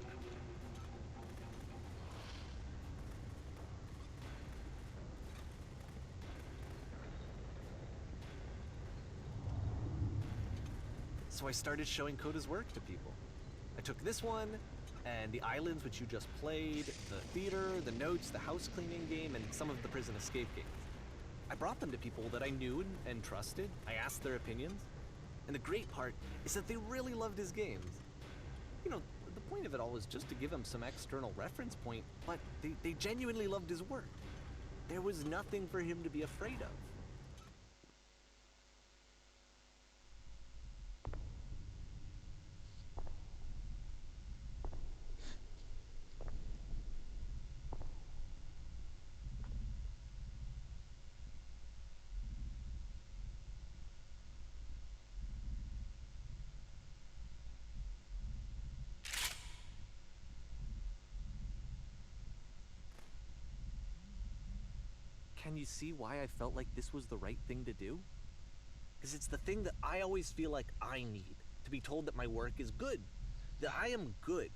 So I started showing Coda's work to people. I took this one, and the islands which you just played, the theater, the notes, the house cleaning game, and some of the prison escape games. I brought them to people that I knew and trusted. I asked their opinions. And the great part is that they really loved his games. You know, the point of it all was just to give him some external reference point, but they genuinely loved his work. There was nothing for him to be afraid of. can you see why I felt like this was the right thing to do? Because it's the thing that I always feel like I need, to be told that my work is good, that I am good.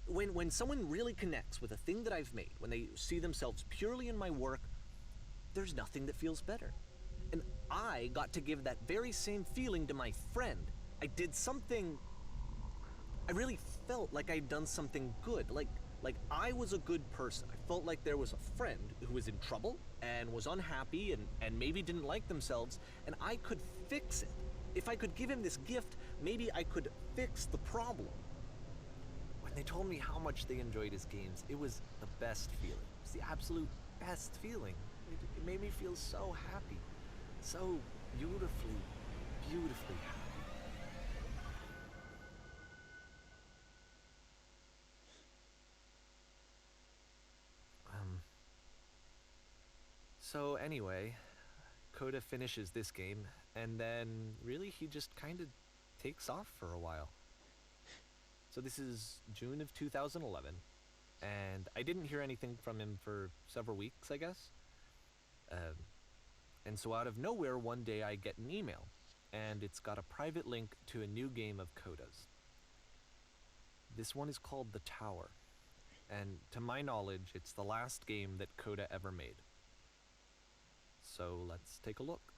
When someone really connects with a thing that I've made, when they see themselves purely in my work, there's nothing that feels better. And I got to give that very same feeling to my friend. I did something... I really felt like I'd done something good, like I was a good person. I felt like there was a friend who was in trouble and was unhappy and maybe didn't like themselves, and I could fix it. If I could give him this gift, maybe I could fix the problem. When they told me how much they enjoyed his games, it was the best feeling. It was the absolute best feeling. It made me feel so happy. So beautifully, beautifully happy. So anyway, Coda finishes this game, and then really he just kind of takes off for a while. So this is June of 2011, and I didn't hear anything from him for several weeks, I guess. And so out of nowhere, one day I get an email, and it's got a private link to a new game of Coda's. This one is called The Tower, and to my knowledge, it's the last game that Coda ever made. So let's take a look.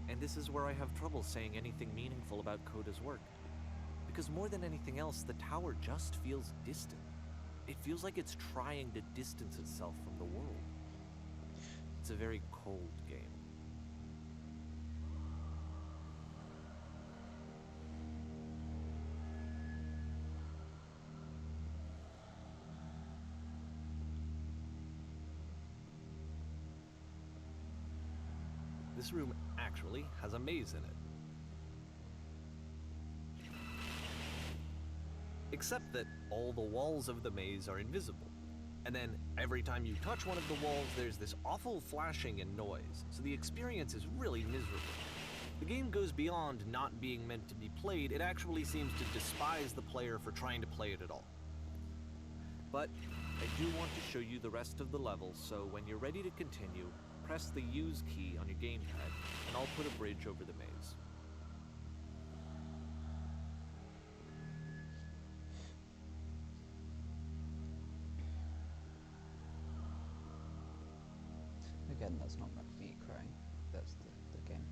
And this is where I have trouble saying anything meaningful about Coda's work. Because more than anything else, the tower just feels distant. It feels like it's trying to distance itself from the world. It's a very cold game. This room actually has a maze in it. Except that all the walls of the maze are invisible. And then every time you touch one of the walls, there's this awful flashing and noise, so the experience is really miserable. The game goes beyond not being meant to be played, it actually seems to despise the player for trying to play it at all. But I do want to show you the rest of the levels, so when you're ready to continue, press the Use key on your gamepad, and I'll put a bridge over the maze. Again, that's not me crying. That's the game.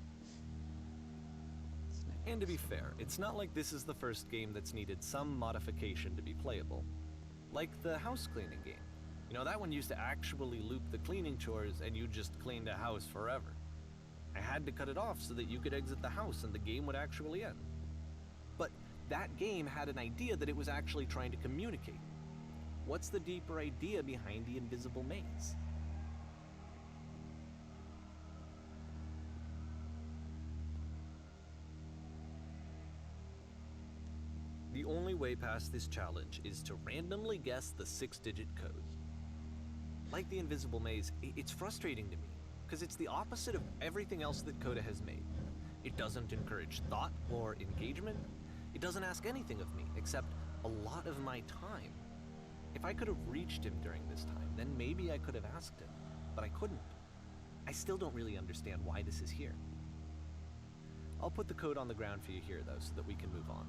And to be fair, it's not like this is the first game that's needed some modification to be playable. Like the house cleaning game. You know, that one used to actually loop the cleaning chores and you just cleaned a house forever. I had to cut it off so that you could exit the house and the game would actually end. But that game had an idea that it was actually trying to communicate. What's the deeper idea behind the invisible maze? The only way past this challenge is to randomly guess the 6-digit code. Like the invisible maze, it's frustrating to me, because it's the opposite of everything else that Coda has made. It doesn't encourage thought or engagement. It doesn't ask anything of me, except a lot of my time. If I could have reached him during this time, then maybe I could have asked him, but I couldn't. I still don't really understand why this is here. I'll put the code on the ground for you here, though, so that we can move on.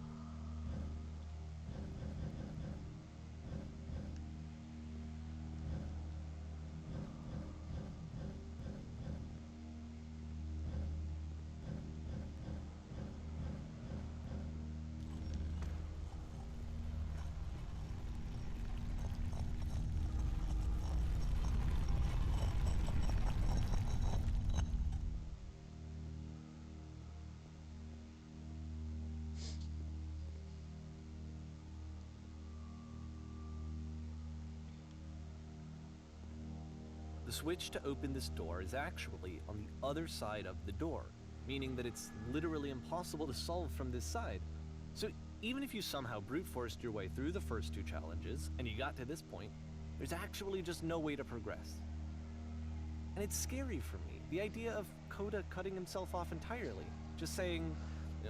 The switch to open this door is actually on the other side of the door, meaning that it's literally impossible to solve from this side. So even if you somehow brute forced your way through the first 2 challenges and you got to this point, there's actually just no way to progress. And it's scary for me, the idea of Coda cutting himself off entirely, just saying,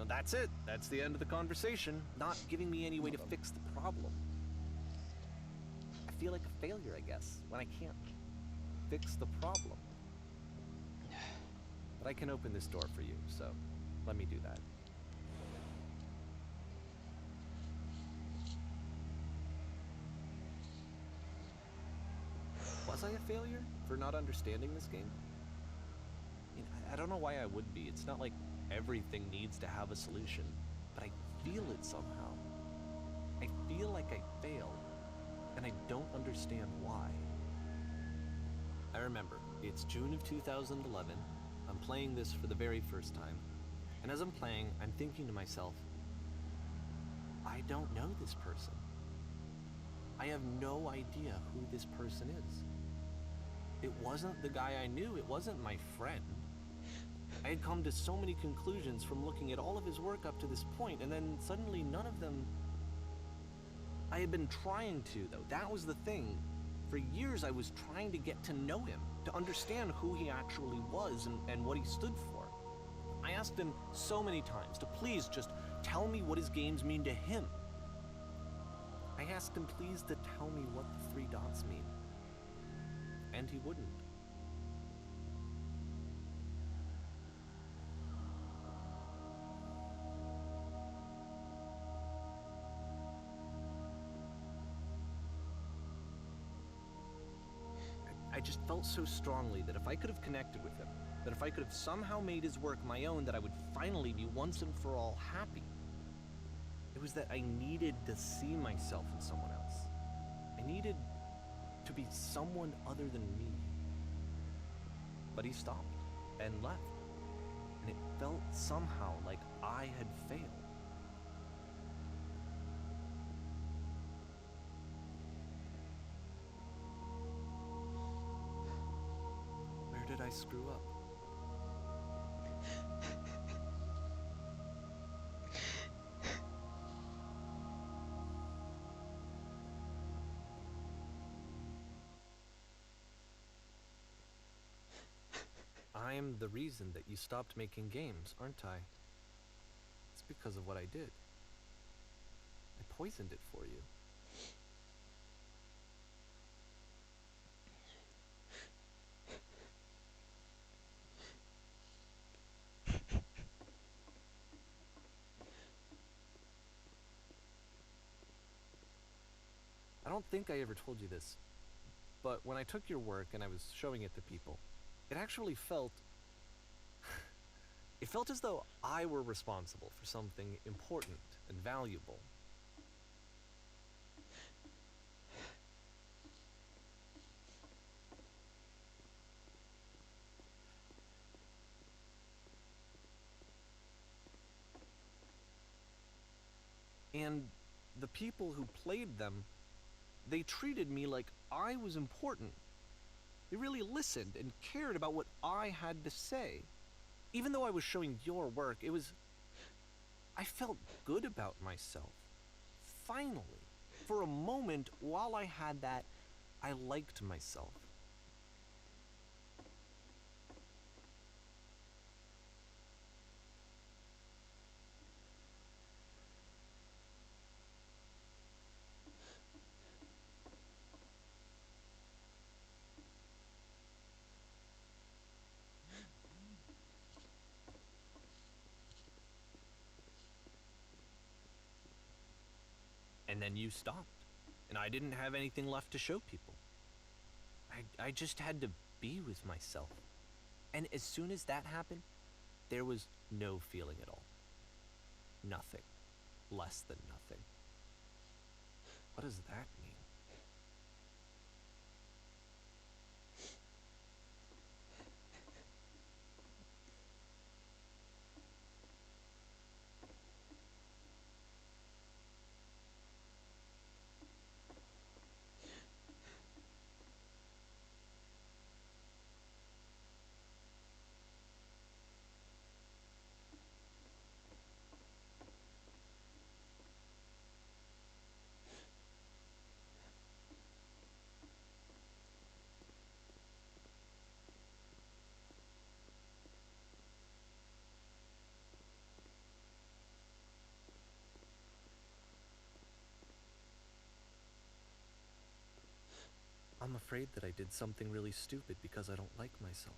that's it, that's the end of the conversation, not giving me any way to fix the problem. I feel like a failure, I guess, when I can't fix the problem. But I can open this door for you, so let me do that. Was I a failure for not understanding this game? I don't know why I would be. It's not like everything needs to have a solution, but I feel it somehow. I feel like I failed, and I don't understand why. I remember, it's June of 2011. I'm playing this for the very first time, and as I'm playing, I'm thinking to myself, I don't know this person. I have no idea who this person is. It wasn't the guy I knew, it wasn't my friend. I had come to so many conclusions from looking at all of his work up to this point, and then suddenly none of them... I had been trying to, though. That was the thing. For years I was trying to get to know him, to understand who he actually was and what he stood for. I asked him so many times to please just tell me what his games mean to him. I asked him please to tell me what the 3 dots mean. And he wouldn't. I just felt so strongly that if I could have connected with him, that if I could have somehow made his work my own, that I would finally be once and for all happy. It was that I needed to see myself in someone else. I needed to be someone other than me. But he stopped and left, and it felt somehow like I had failed. Where did I screw up? I'm the reason that you stopped making games, aren't I? It's because of what I did. I poisoned it for you. I don't think I ever told you this, but when I took your work and I was showing it to people, it actually felt... it felt as though I were responsible for something important and valuable. And the people who played them, they treated me like I was important. They really listened and cared about what I had to say. Even though I was showing your work, it was... I felt good about myself. Finally. For a moment, while I had that, I liked myself. And then you stopped, and I didn't have anything left to show people. I just had to be with myself. And as soon as that happened, there was no feeling at all. Nothing. Less than nothing. What does that mean? I'm afraid that I did something really stupid because I don't like myself.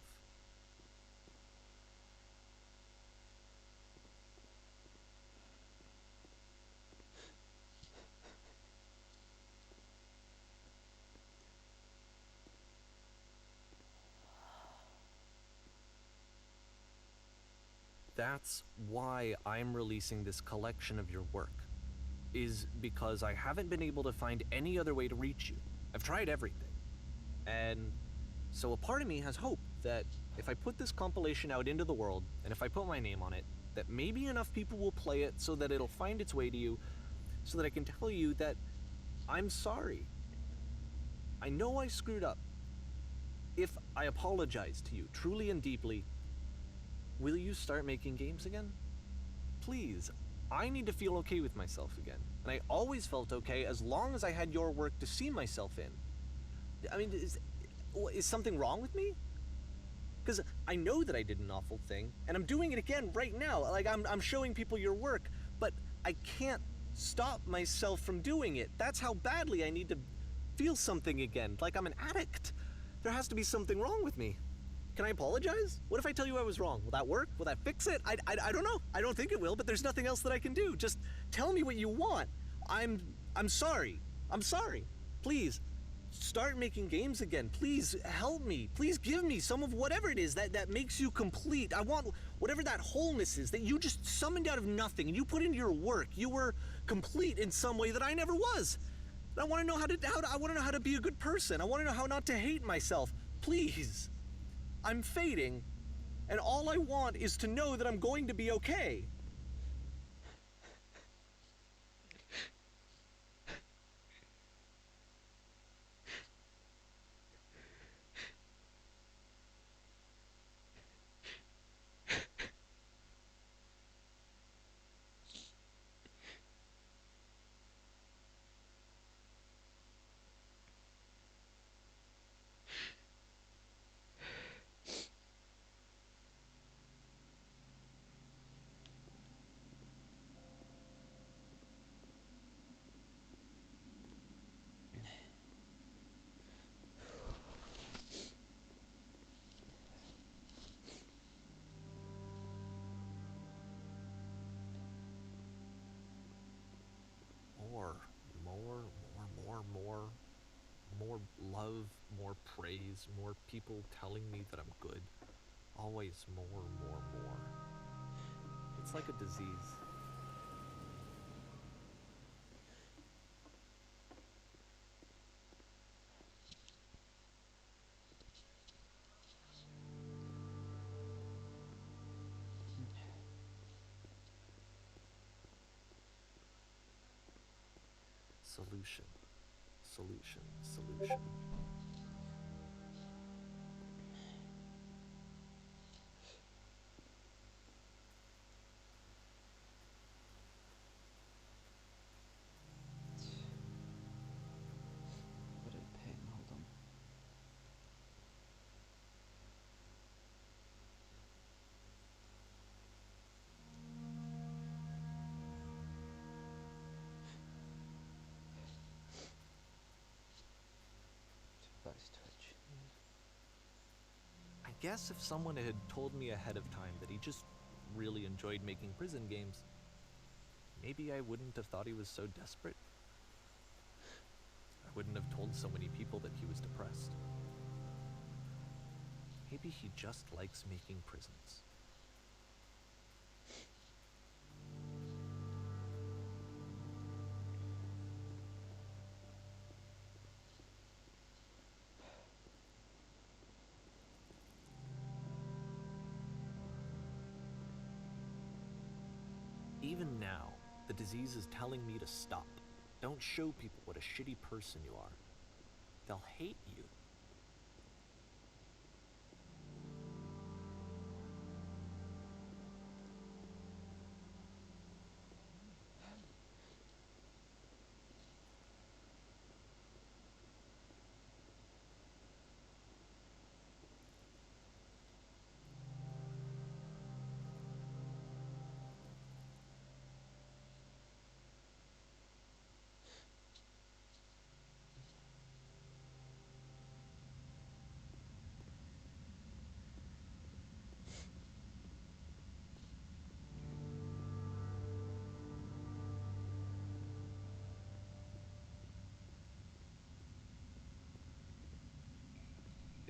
That's why I'm releasing this collection of your work, is because I haven't been able to find any other way to reach you. I've tried everything. And so a part of me has hope that if I put this compilation out into the world, and if I put my name on it, that maybe enough people will play it so that it'll find its way to you, so that I can tell you that I'm sorry. I know I screwed up. If I apologize to you truly and deeply, will you start making games again? Please, I need to feel okay with myself again. And I always felt okay as long as I had your work to see myself in. I mean, is something wrong with me? Because I know that I did an awful thing, and I'm doing it again right now. Like, I'm showing people your work, but I can't stop myself from doing it. That's how badly I need to feel something again, like I'm an addict. There has to be something wrong with me. Can I apologize? What if I tell you I was wrong? Will that work? Will that fix it? I don't know. I don't think it will, but there's nothing else that I can do. Just tell me what you want. I'm sorry. I'm sorry. Please, start making games again. Please help me. Please give me some of whatever it is that makes you complete. I want whatever that wholeness is that you just summoned out of nothing and you put into your work. You were complete in some way that I never was. And I want to know I want to know how to be a good person. I want to know how not to hate myself. Please. I'm fading, and all I want is to know that I'm going to be okay. More love, more praise, more people telling me that I'm good. Always more. It's like a disease. Solution. What a pain, hold on. Device touch. I guess if someone had told me ahead of time that he just really enjoyed making prison games, maybe I wouldn't have thought he was so desperate. I wouldn't have told so many people that he was depressed. Maybe he just likes making prisons. Even now, the disease is telling me to stop. Don't show people what a shitty person you are. They'll hate you.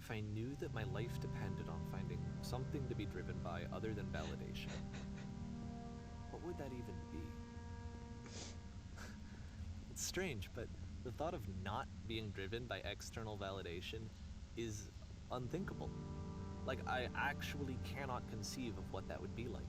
if I knew that my life depended on finding something to be driven by other than validation, what would that even be? It's strange, but the thought of not being driven by external validation is unthinkable. Like, I actually cannot conceive of what that would be like.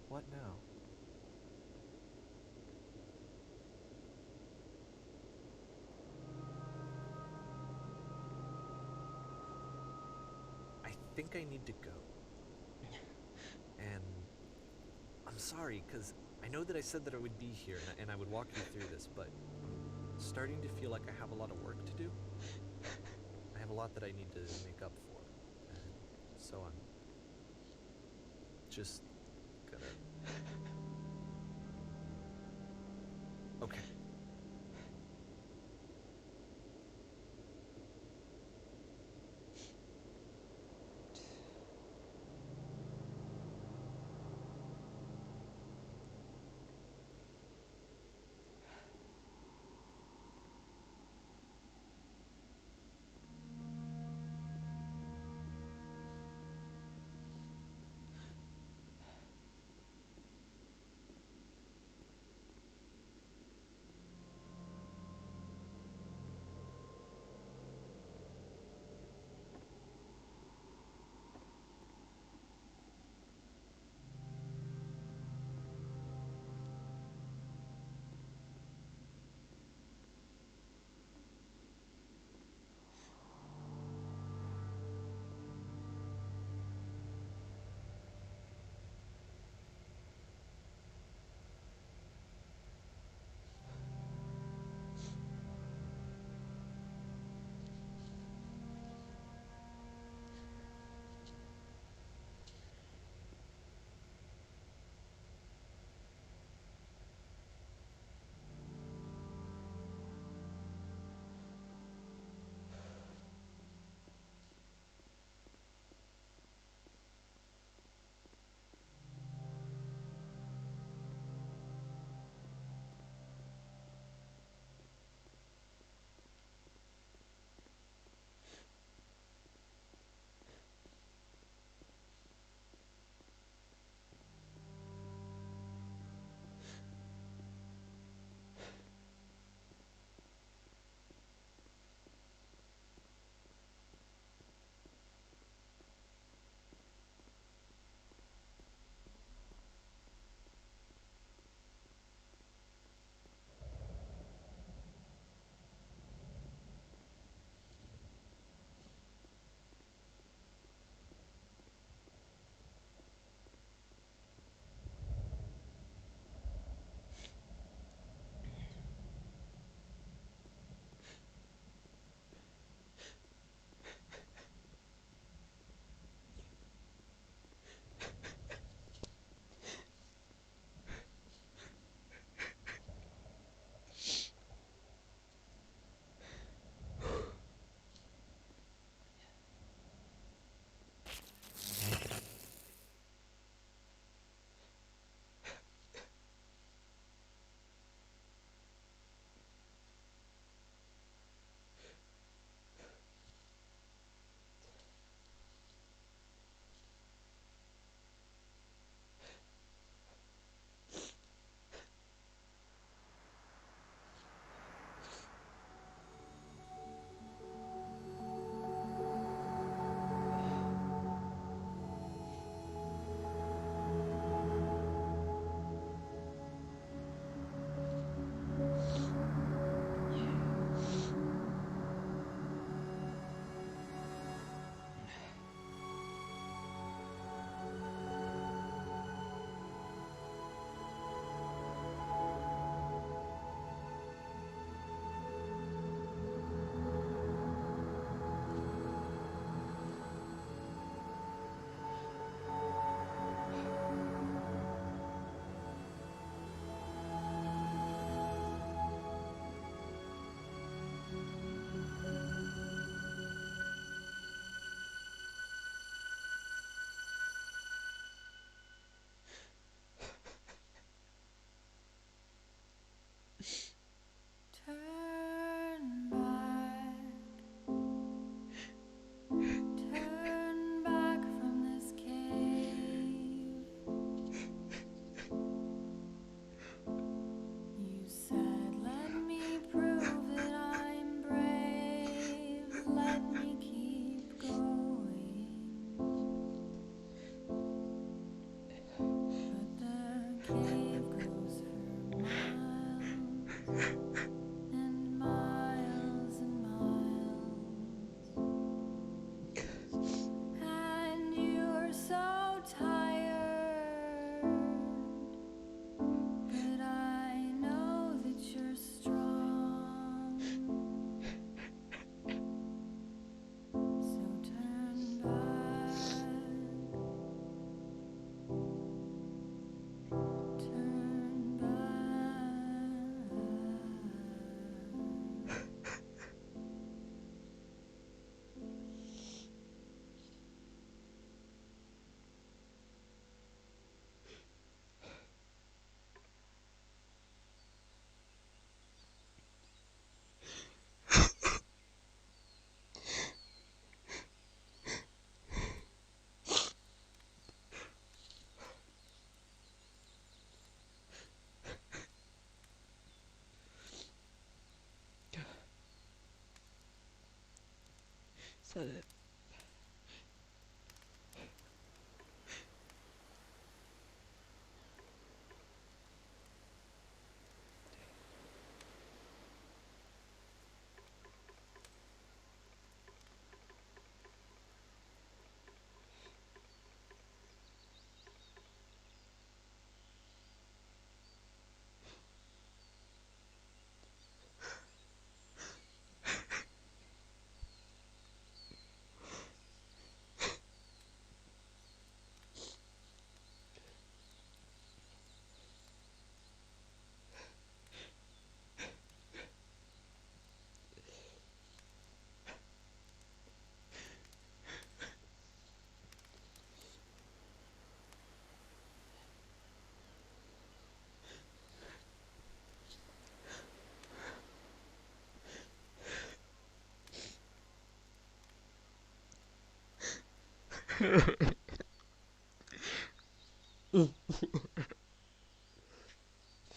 What now? I think I need to go. And I'm sorry, because I know that I said that I would be here and I would walk you through this, but I'm starting to feel like I have a lot of work to do. I have a lot that I need to make up for. And so I'm just gonna... Okay. Is that it?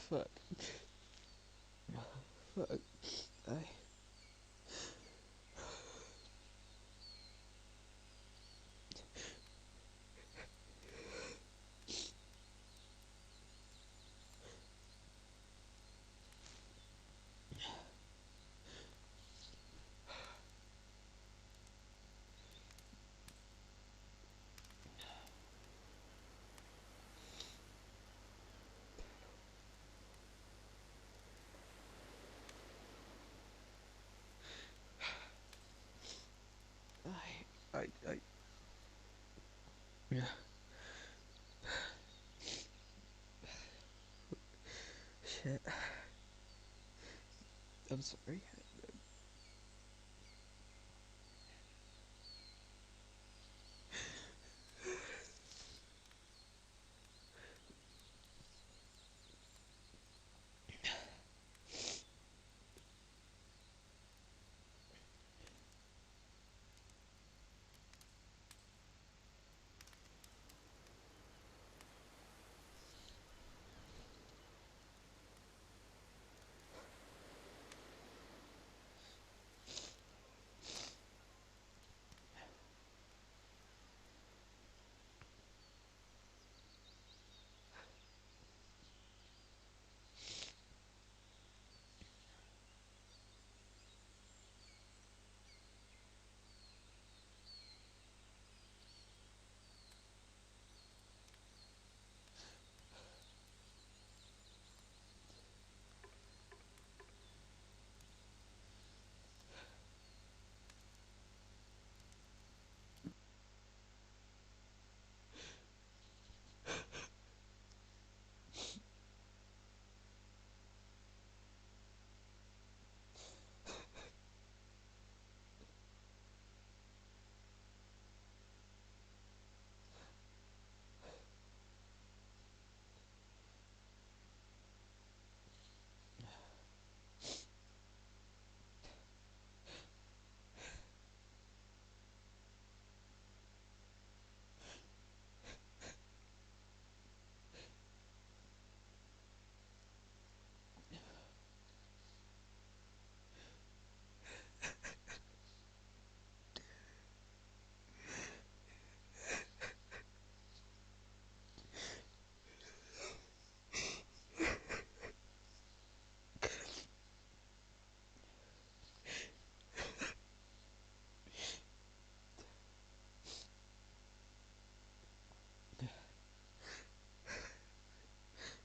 Fuck. Fuck. I. I. Yeah. Shit. I'm sorry.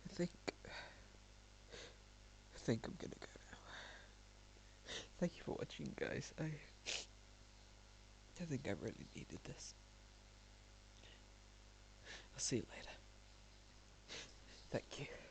I think. I think I'm gonna go now. Thank you for watching, guys. I think I really needed this. I'll see you later. Thank you.